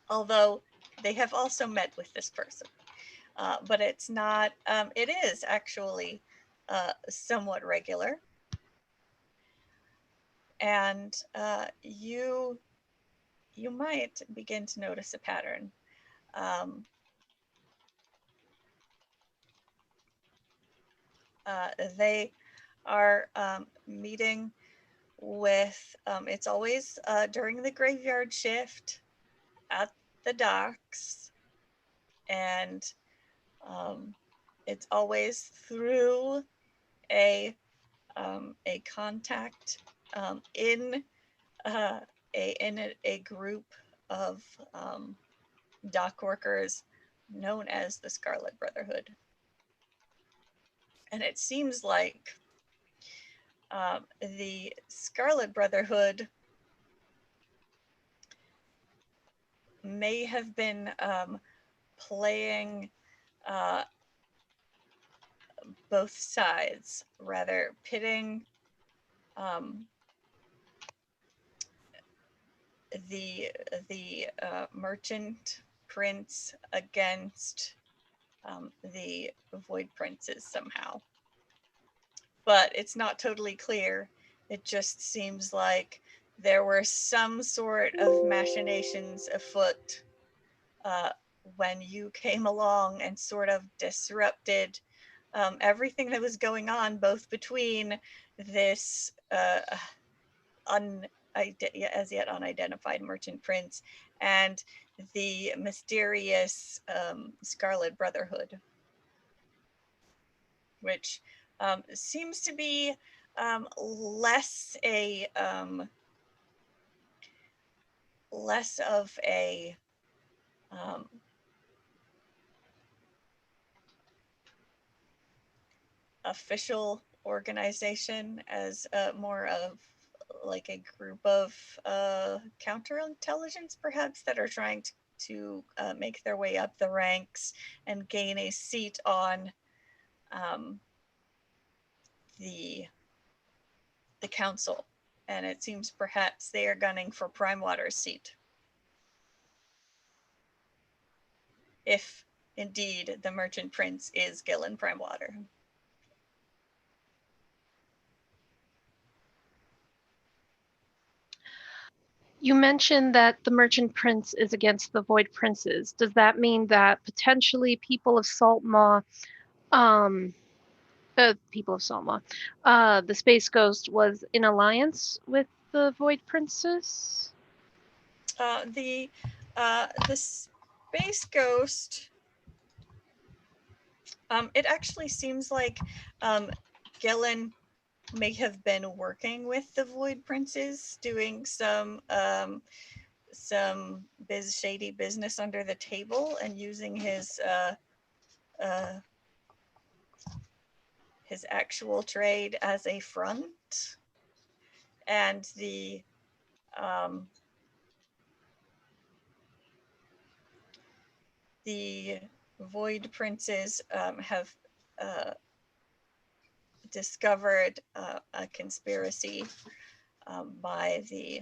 G: Although they have also met with this person, but it's not, it is actually somewhat regular. And you might begin to notice a pattern. They are meeting with, it's always during the graveyard shift at the docks, and it's always through a contact in a group of dock workers known as the Scarlet Brotherhood. And it seems like the Scarlet Brotherhood may have been playing both sides, rather pitting the Merchant Prince against the Void Princes somehow. But it's not totally clear. It just seems like there were some sort of machinations afoot when you came along and sort of disrupted everything that was going on, both between this as yet unidentified Merchant Prince and the mysterious Scarlet Brotherhood, which seems to be less of a official organization, as more of like a group of counterintelligence, perhaps, that are trying to make their way up the ranks and gain a seat on the council. And it seems perhaps they are gunning for Primewater's seat, if indeed the merchant prince is Gillen Primewater.
E: You mentioned that the Merchant Prince is against the Void Princes. Does that mean that potentially people of Saltmaw, the Space Ghost was in alliance with the Void Princes?
G: The Space Ghost, it actually seems like Gillen may have been working with the Void Princes, doing some shady business under the table and using his actual trade as a front. And the Void Princes have discovered a conspiracy by the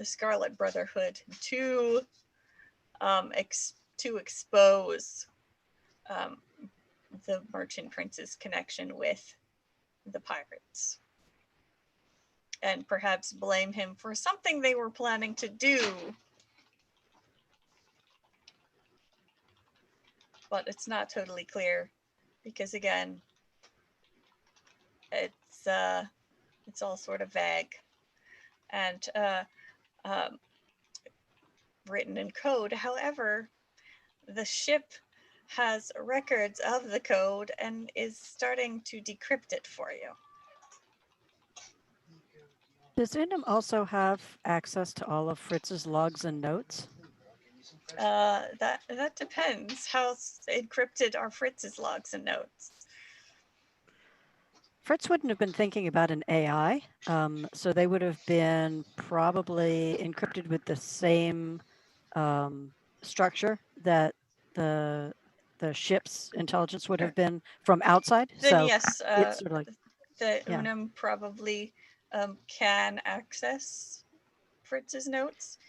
G: Scarlet Brotherhood to expose the Merchant Prince's connection with the pirates, and perhaps blame him for something they were planning to do. But it's not totally clear, because again, it's all sort of vague and written in code. However, the ship has records of the code and is starting to decrypt it for you.
D: Does Unum also have access to all of Fritz's logs and notes?
G: That depends. How encrypted are Fritz's logs and notes?
D: Fritz wouldn't have been thinking about an AI, so they would have been probably encrypted with the same structure that the ship's intelligence would have been from outside.
G: Then
D: so
G: yes,
D: it's sort of like
G: the Unum probably can access Fritz's notes,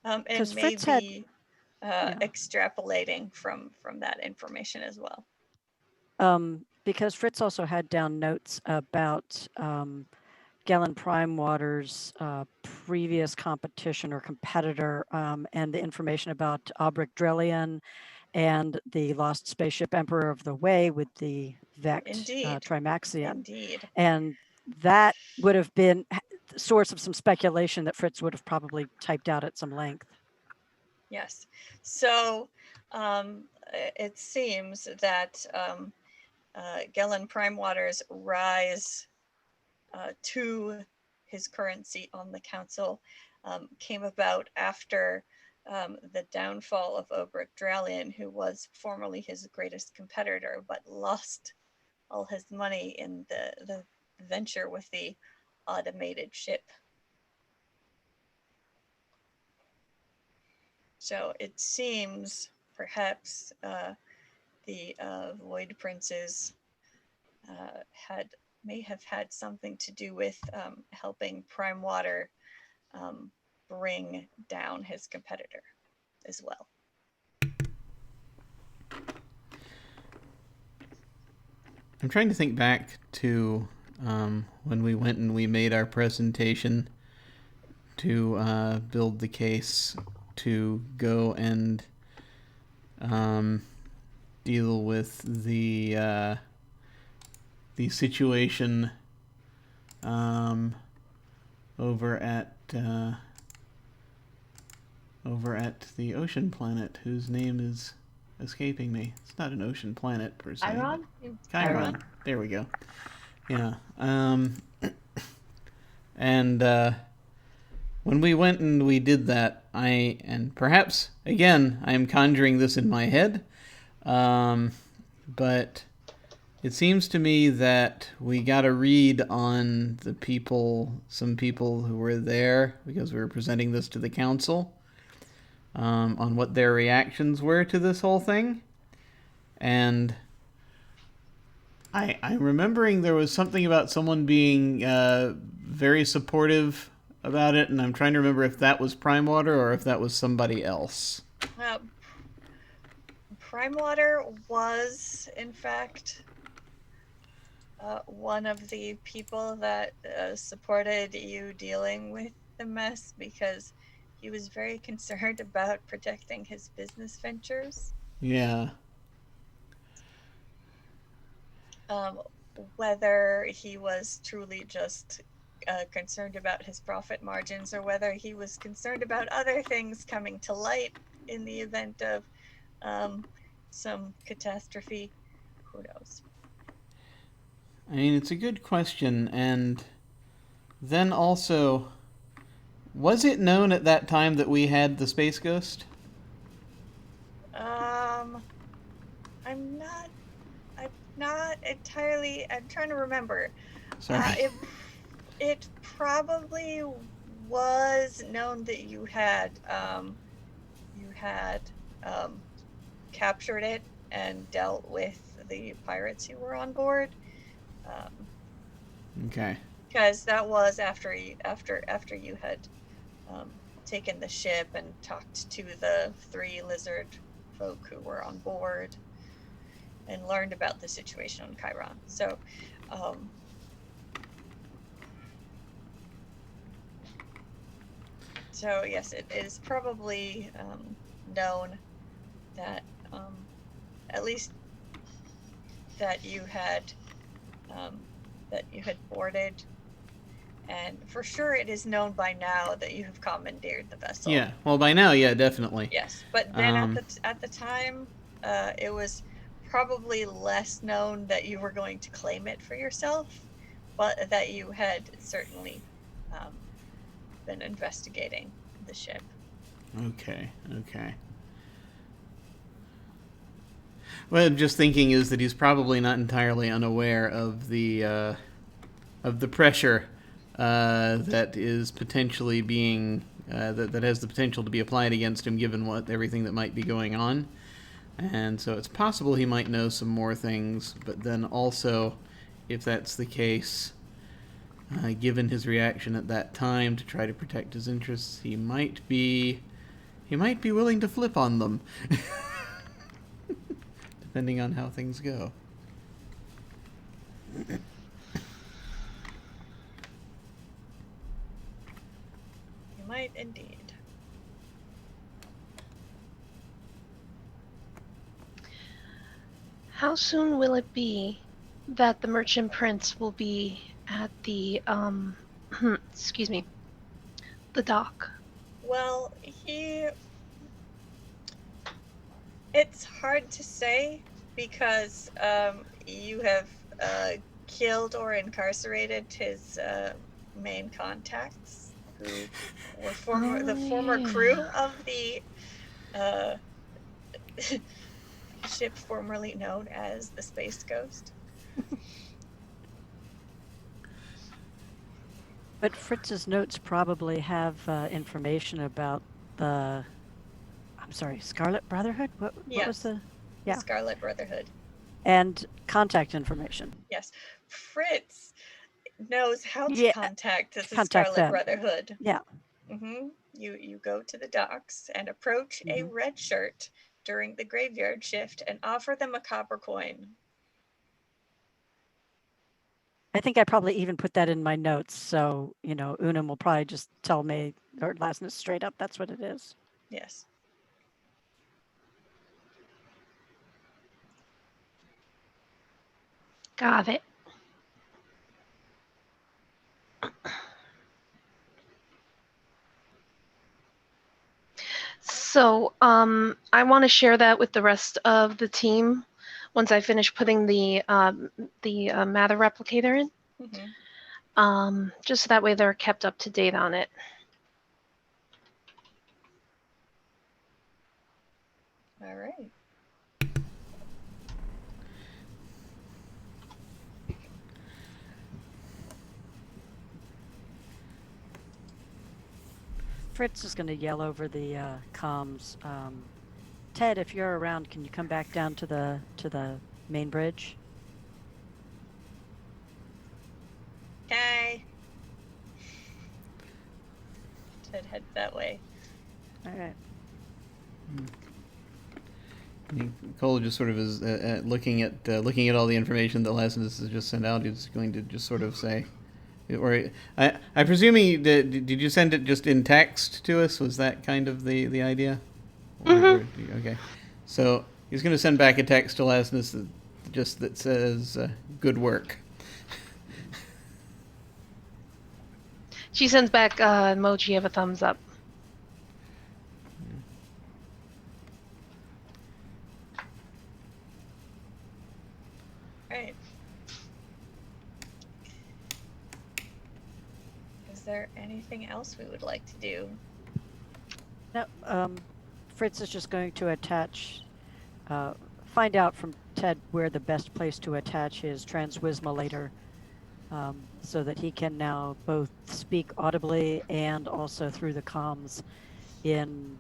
G: and may
D: Fritz
G: be extrapolating from that information as well.
D: Because Fritz also had down notes about Gillen Primewater's previous competition or competitor, and the information about Aubrek Drellian and the lost spaceship Emperor of the Way with the Vect Trimaxion.
G: Indeed.
D: And that would have been the source of some speculation that Fritz would have probably typed out at some length.
G: Yes. So it seems that Gillen Primewater's rise to his current seat on the council came about after the downfall of Aubrek Drellian, who was formerly his greatest competitor, but lost all his money in the venture with the automated ship. So it seems perhaps the Void Princes may have had something to do with helping Primewater bring down his competitor as well.
B: I'm trying to think back to when we went and we made our presentation to build the case to go and deal with the situation over at the ocean planet, whose name is escaping me. It's not an ocean planet per se. Chiron. There we go. Yeah. And when we went and we did that, and perhaps again I'm conjuring this in my head, but it seems to me that we got a read on some people who were there, because we were presenting this to the council, on what their reactions were to this whole thing. And I'm remembering there was something about someone being very supportive about it, and I'm trying to remember if that was Primewater or if that was somebody else.
G: Primewater was, in fact, one of the people that supported you dealing with the mess because he was very concerned about protecting his business ventures.
B: Yeah.
G: Whether he was truly just concerned about his profit margins or whether he was concerned about other things coming to light in the event of some catastrophe, who knows?
B: I mean, it's a good question, and then also, was it known at that time that we had the Space Ghost?
G: I'm not entirely. I'm trying to remember.
B: Sorry.
G: It probably was known that you had captured it and dealt with the pirates who were on board.
B: Okay.
G: Because that was after you had taken the ship and talked to the 3 lizard folk who were on board and learned about the situation on Chiron. So so yes, it is probably known that at least that you had boarded, and for sure it is known by now that you have commandeered the vessel.
B: Yeah. Well, by now, yeah, definitely.
G: Yes, but then at the time, it was probably less known that you were going to claim it for yourself, but that you had certainly been investigating the ship.
B: Okay. What I'm just thinking is that he's probably not entirely unaware of the pressure that is potentially being that has the potential to be applied against him, given everything that might be going on. And so it's possible he might know some more things, but then also, if that's the case, given his reaction at that time to try to protect his interests, he might be willing to flip on them, depending on how things go.
G: You might indeed.
E: How soon will it be that the merchant prince will be at the excuse me, the dock?
G: Well, it's hard to say because you have killed or incarcerated his main contacts, who were former crew of the ship formerly known as the Space Ghost.
D: But Fritz's notes probably have information about the, Scarlet Brotherhood? What was the...
G: Yeah. The Scarlet Brotherhood.
D: And contact information.
G: Yes. Fritz knows how to contact the Scarlet
D: them.
G: Brotherhood.
D: Yeah.
G: Mm-hmm. You go to the docks and approach a red shirt during the graveyard shift and offer them a copper coin.
D: I think I probably even put that in my notes, so Unum will probably just tell me or Lasness straight up that's what it is.
G: Yes.
E: Got it. So I want to share that with the rest of the team once I finish putting the Matter Replicator in.
G: Mm-hmm.
E: Just so that way they're kept up to date on it.
G: All right.
D: Fritz is going to yell over the comms. Ted, if you're around, can you come back down to the main bridge?
G: Okay. Ted heads that way.
D: All right.
B: Cole just sort of is looking at all the information that Lasnus has just sent out. He's going to just sort of say, or I presume did you send it just in text to us? Was that kind of the idea? Okay, so he's going to send back a text to Lasnus that says "good work."
E: She sends back emoji of a thumbs up.
G: Right. Is there anything else we would like to do?
D: No, Fritz is just going to find out from Ted where the best place to attach his transwismolator, so that he can now both speak audibly and also through the comms in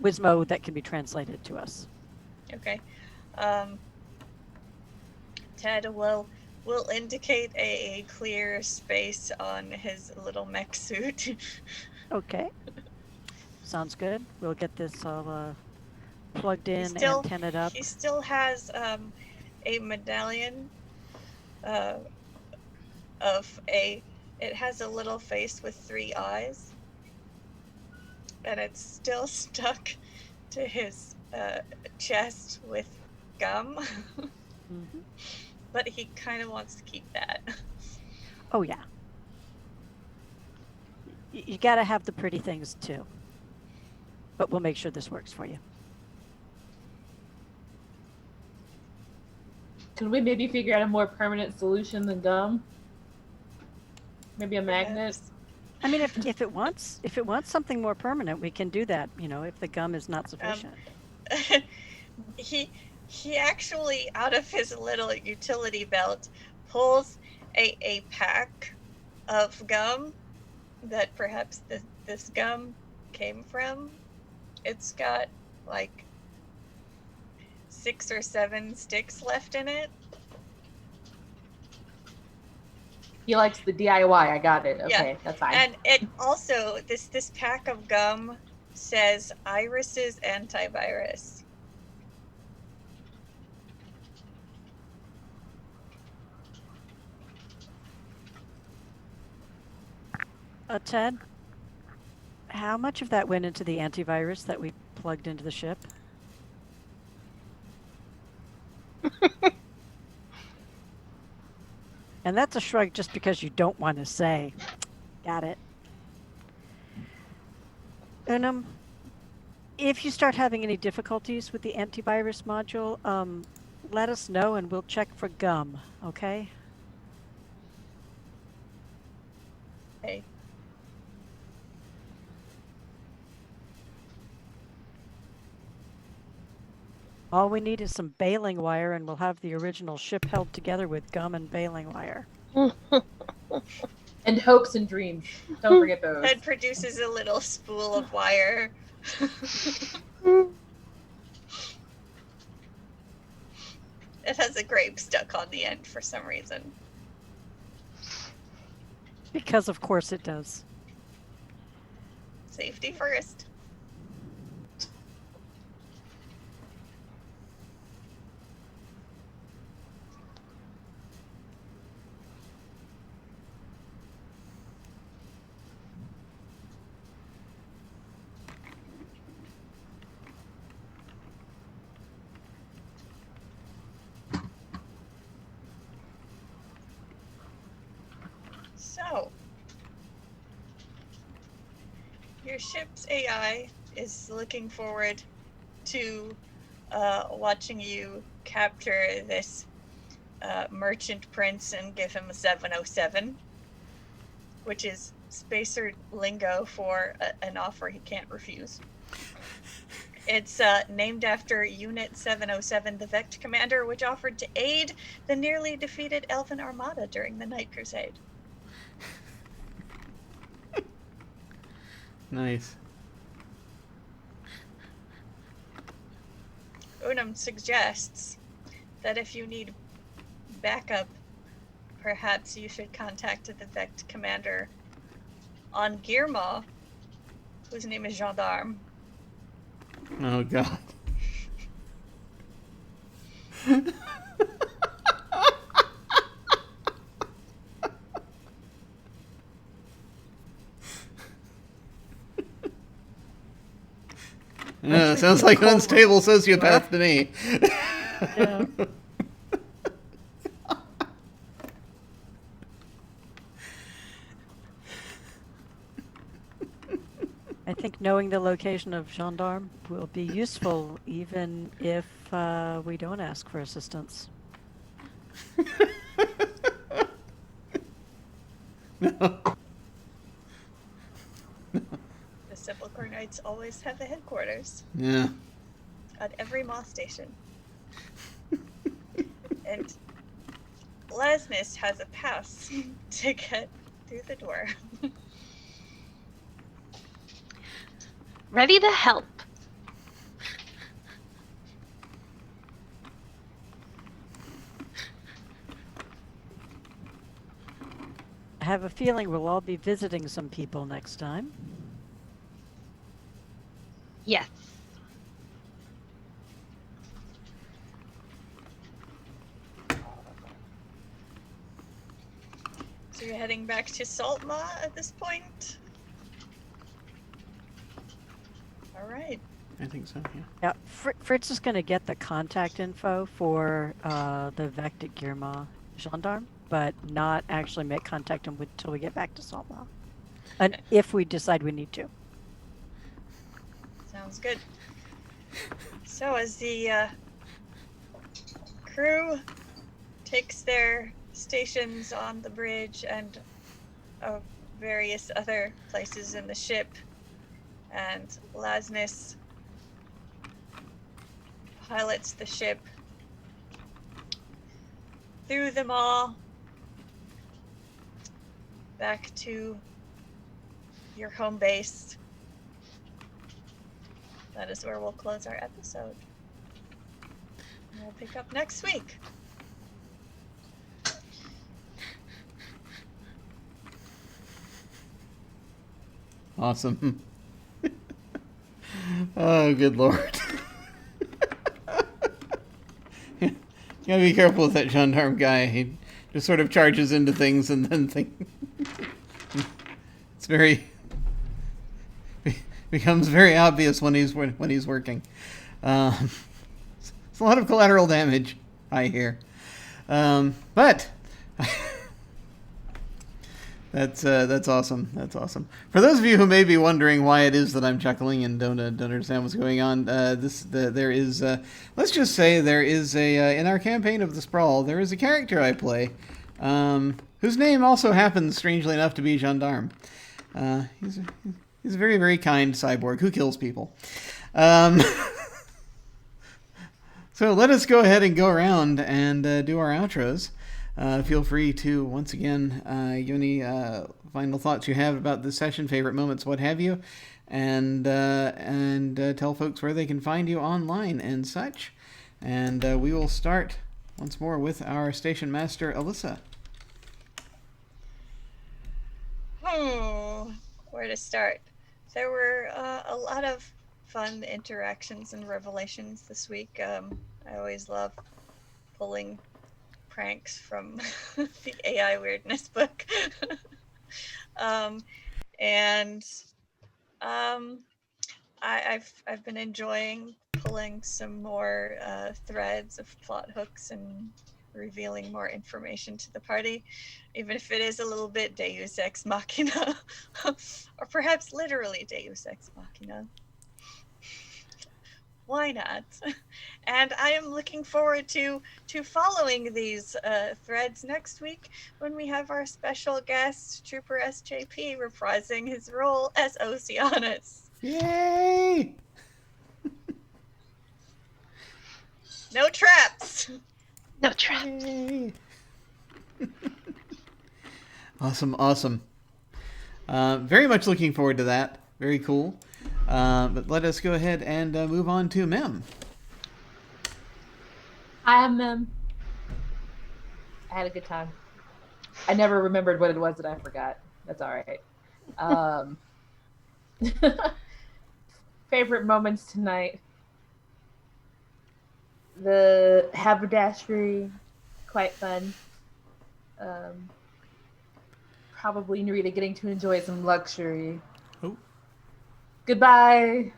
D: Wismo that can be translated to us.
G: Okay. Ted will indicate a clear space on his little mech suit.
D: Okay. Sounds good. We'll get this all plugged in and antennaed up.
G: He still has a medallion it has a little face with 3 eyes, and it's still stuck to his chest with gum.
D: Mm-hmm.
G: But he kind of wants to keep that.
D: Oh yeah. You gotta have the pretty things too. But we'll make sure this works for you.
F: Could we maybe figure out a more permanent solution than gum? Maybe a magnet?
D: I mean, if it wants something more permanent, we can do that. If the gum is not sufficient.
G: He actually, out of his little utility belt, pulls a pack of gum that perhaps this gum came from. It's got like 6 or 7 sticks left in it.
F: He likes the DIY. I got it. Okay, that's fine.
G: And it also, this pack of gum says Iris's antivirus.
D: Ted, how much of that went into the antivirus that we plugged into the ship? And that's a shrug just because you don't want to say. Got it. Unum, if you start having any difficulties with the antivirus module, let us know and we'll check for gum, okay?
G: Okay.
D: All we need is some baling wire and we'll have the original ship held together with gum and baling wire.
F: And hopes and dreams. Don't forget those.
G: Ted produces a little spool of wire. It has a grape stuck on the end for some reason.
D: Because of course it does.
G: Safety first. So, your ship's AI is looking forward to watching you capture this merchant prince and give him a 707, which is spacer lingo for an offer he can't refuse. It's named after Unit 707, the Vect Commander, which offered to aid the nearly defeated Elven Armada during the Night Crusade.
B: Nice.
G: Unum suggests that if you need backup, perhaps you should contact the Vect Commander on Girma, whose name is Gendarme.
B: Oh god. Yeah, sounds like an unstable sociopath to me.
D: Yeah. I think knowing the location of gendarme will be useful even if we don't ask for assistance.
B: No.
G: The Sepulchre Knights always have a headquarters
B: Yeah.
G: at every moth station. And Lasmus has a pass to get through the door.
E: Ready to help.
D: I have a feeling we'll all be visiting some people next time.
E: Yes.
G: So you're heading back to Saltmaw at this point? All right.
B: I think so, yeah.
D: Yeah, Fritz is going to get the contact info for the Vectic Girma gendarme, but not actually make contact until we get back to Saltmaw. And if we decide we need to.
G: Sounds good. So as the crew takes their stations on the bridge and various other places in the ship, and Lasmus pilots the ship through them all back to your home base. That is where we'll close our episode. And we'll pick up next week.
B: Awesome. Oh, good lord. You gotta be careful with that gendarme guy. He just sort of charges into things and then it's very becomes very obvious when he's working. It's a lot of collateral damage, I hear. But that's awesome. That's awesome. For those of you who may be wondering why it is that I'm chuckling and don't understand what's going on, there is let's just say there is a in our campaign of the Sprawl, there is a character I play, whose name also happens strangely enough to be Gendarme. He's a very, very kind cyborg who kills people. So let us go ahead and go around and do our outros. Feel free to, once again, give any final thoughts you have about this session, favorite moments, what have you, and tell folks where they can find you online and such. And we will start once more with our station master, Alyssa.
G: Where to start? There were a lot of fun interactions and revelations this week. I always love pulling pranks from the AI weirdness book. I've been enjoying pulling some more threads of plot hooks and revealing more information to the party, even if it is a little bit Deus Ex Machina, or perhaps literally Deus Ex Machina. Why not? And I am looking forward to following these threads next week when we have our special guest, Trooper SJP, reprising his role as Oceanus.
B: Yay!
G: No traps!
E: No traps.
B: Yay! Awesome. Very much looking forward to that. Very cool. But let us go ahead and move on to Mem.
F: Hi, I'm Mem. I had a good time. I never remembered what it was that I forgot. That's all right. Favorite moments tonight. The haberdashery, quite fun. Probably Narita getting to enjoy some luxury.
B: Oh.
F: Goodbye.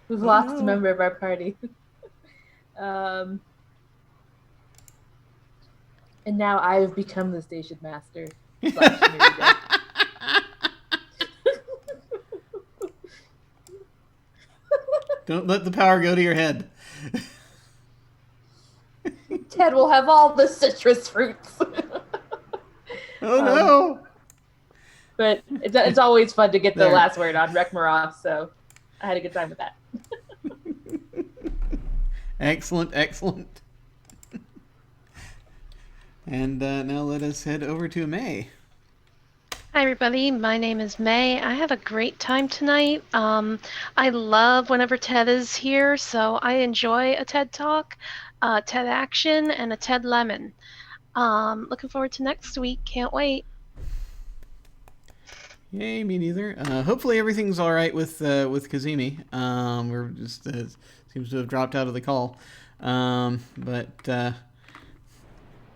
F: We've lost a
B: no.
F: member of our party. And now I've become the station master. Narita.
B: Don't let the power go to your head.
F: Ted will have all the citrus fruits.
B: Oh no!
F: But it's always fun to get the
B: There.
F: last word on Rekmarov, so I had a good time with that.
B: Excellent, excellent. And now let us head over to May.
E: Hi everybody, my name is May. I have a great time tonight. I love whenever Ted is here, so I enjoy a TED Talk, TED Action, and a TED Lemon. Looking forward to next week. Can't wait.
B: Yay, me neither. Hopefully everything's all right with Cazimi. We're just seems to have dropped out of the call. But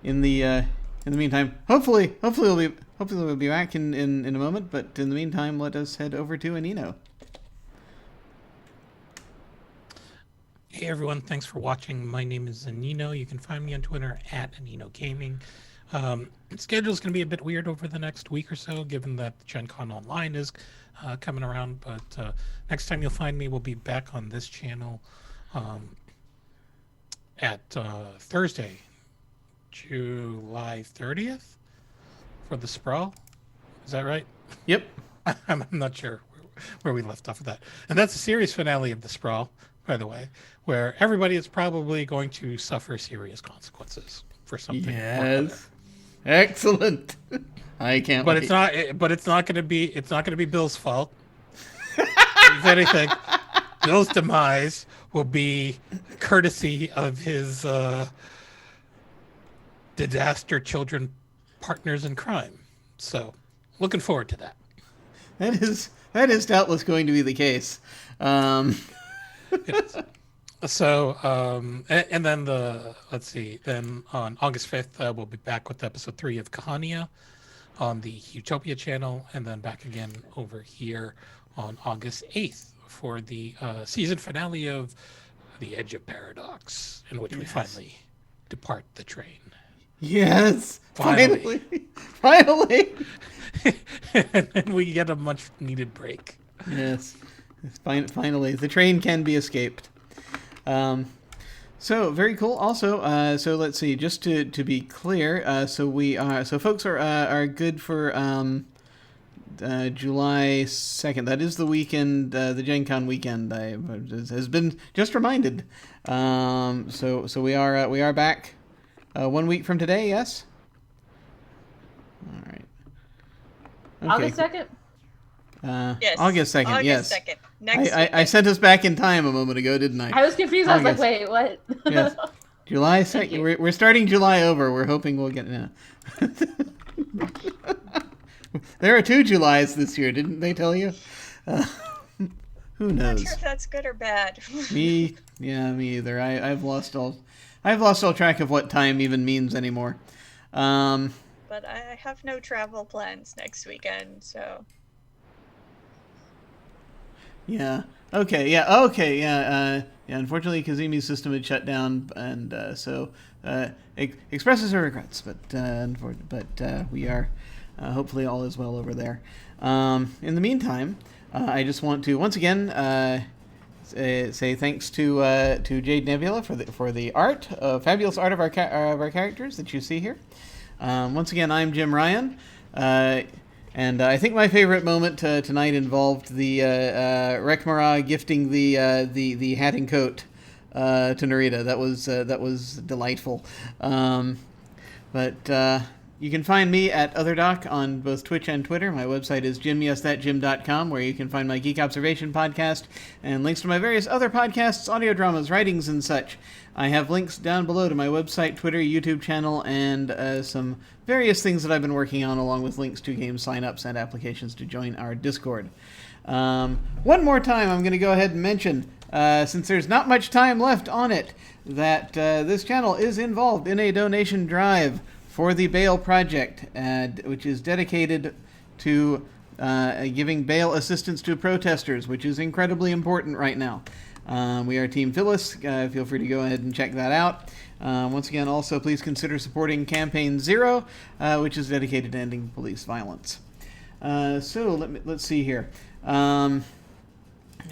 B: in the meantime, hopefully we'll be back in a moment. But in the meantime, let us head over to Anino.
C: Hey everyone, thanks for watching. My name is Anino. You can find me on Twitter at Anino Gaming. Schedule's going to be a bit weird over the next week or so, given that Gen Con Online is coming around. But next time you'll find me, we'll be back on this channel at Thursday, July 30th for the Sprawl. Is that right?
B: Yep.
C: I'm not sure where we left off of that. And that's the series finale of the Sprawl, by the way, where everybody is probably going to suffer serious consequences for something.
B: Yes. Excellent. I can't
C: But
B: wait.
C: it's not going to be Bill's fault. If anything, Bill's demise will be courtesy of his disaster children partners in crime. So, looking forward to that.
B: That is doubtless going to be the case.
C: Yes. So, and then then on August 5th, we'll be back with episode 3 of Kahania on the Utopia channel, and then back again over here on August 8th for the season finale of The Edge of Paradox, in which we finally depart the train.
B: Yes.
C: Finally.
B: Finally.
C: And then we get a much needed break.
B: Yes. Finally, the train can be escaped. So very cool. Also, so let's see. Just to be clear, so folks are good for July 2nd. That is the weekend, the Gen Con weekend. Has been just reminded. So we are back 1 week from today. Yes. All right. Okay.
F: August 2nd?
G: Yes.
B: August 2nd,
G: August
B: yes.
G: 2nd. Next
B: I sent us back in time a moment ago, didn't I?
F: I was confused. I was like,
B: August.
F: wait, what?
B: Yes. July 2nd. We're starting July over. We're hoping we'll get... There are 2 Julys this year, didn't they tell you? Who
G: I'm
B: knows?
G: not sure if that's good or bad.
B: Me either. I've lost all track of what time even means anymore.
G: But I have no travel plans next weekend, so...
B: Yeah. Okay. Yeah. Okay. Yeah. Yeah. Unfortunately, Cazimi's system had shut down, and so expresses her regrets. But we are hopefully all is well over there. In the meantime, I just want to once again say thanks to Jade Nebula for the art, fabulous art of our characters that you see here. Once again, I'm Jim Ryan. And I think my favorite moment tonight involved the Rekmara gifting the hat and coat to Narita. That was delightful. But you can find me at OtherDoc on both Twitch and Twitter. My website is jimyesthatjim.com, where you can find my Geek Observation podcast and links to my various other podcasts, audio dramas, writings, and such. I have links down below to my website, Twitter, YouTube channel, and some various things that I've been working on, along with links to game signups and applications to join our Discord. One more time, I'm going to go ahead and mention since there's not much time left on it, that this channel is involved in a donation drive for the bail project, which is dedicated to giving bail assistance to protesters, which is incredibly important right now. We are Team Phyllis. Feel free to go ahead and check that out. Once again, also please consider supporting Campaign 0, which is dedicated to ending police violence. So let's see here.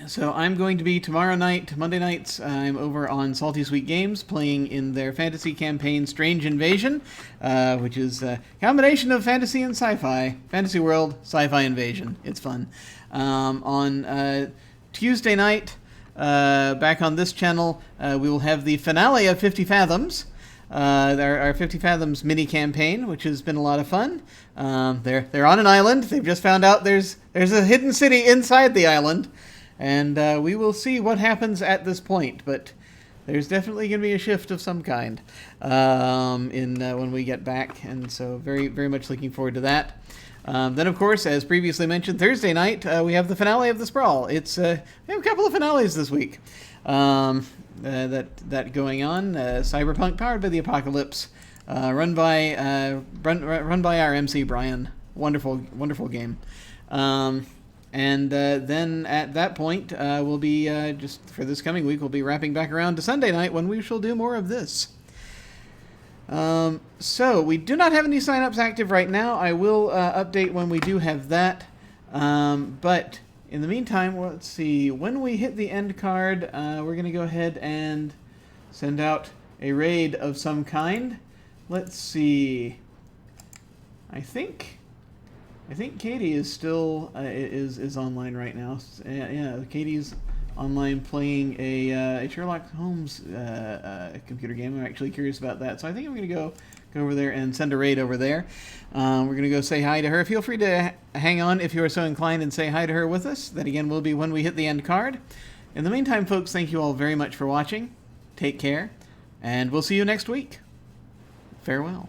B: So I'm going to be tomorrow night, Monday nights, I'm over on Salty Sweet Games playing in their fantasy campaign Strange Invasion, which is a combination of fantasy and sci-fi. Fantasy world, sci-fi invasion. It's fun. On Tuesday night, back on this channel, we will have the finale of 50 Fathoms. Our 50 Fathoms mini campaign, which has been a lot of fun. They're on an island. They've just found out there's a hidden city inside the island. And we will see what happens at this point, but there's definitely going to be a shift of some kind when we get back, and so very, very much looking forward to that. Then, of course, as previously mentioned, Thursday night we have the finale of the Sprawl. We have a couple of finales this week that going on. Cyberpunk Powered by the Apocalypse, run by our MC Brian. Wonderful, wonderful game. And then at that point, we'll be, just for this coming week, we'll be wrapping back around to Sunday night when we shall do more of this. So, we do not have any signups active right now. I will update when we do have that. But in the meantime, let's see. When we hit the end card, we're going to go ahead and send out a raid of some kind. Let's see. I think Katie is still is online right now. Yeah, Katie's online playing a Sherlock Holmes computer game. I'm actually curious about that, so I think I'm going to go over there and send a raid over there. We're going to go say hi to her. Feel free to hang on if you are so inclined and say hi to her with us. That again will be when we hit the end card. In the meantime, folks, thank you all very much for watching. Take care, and we'll see you next week. Farewell.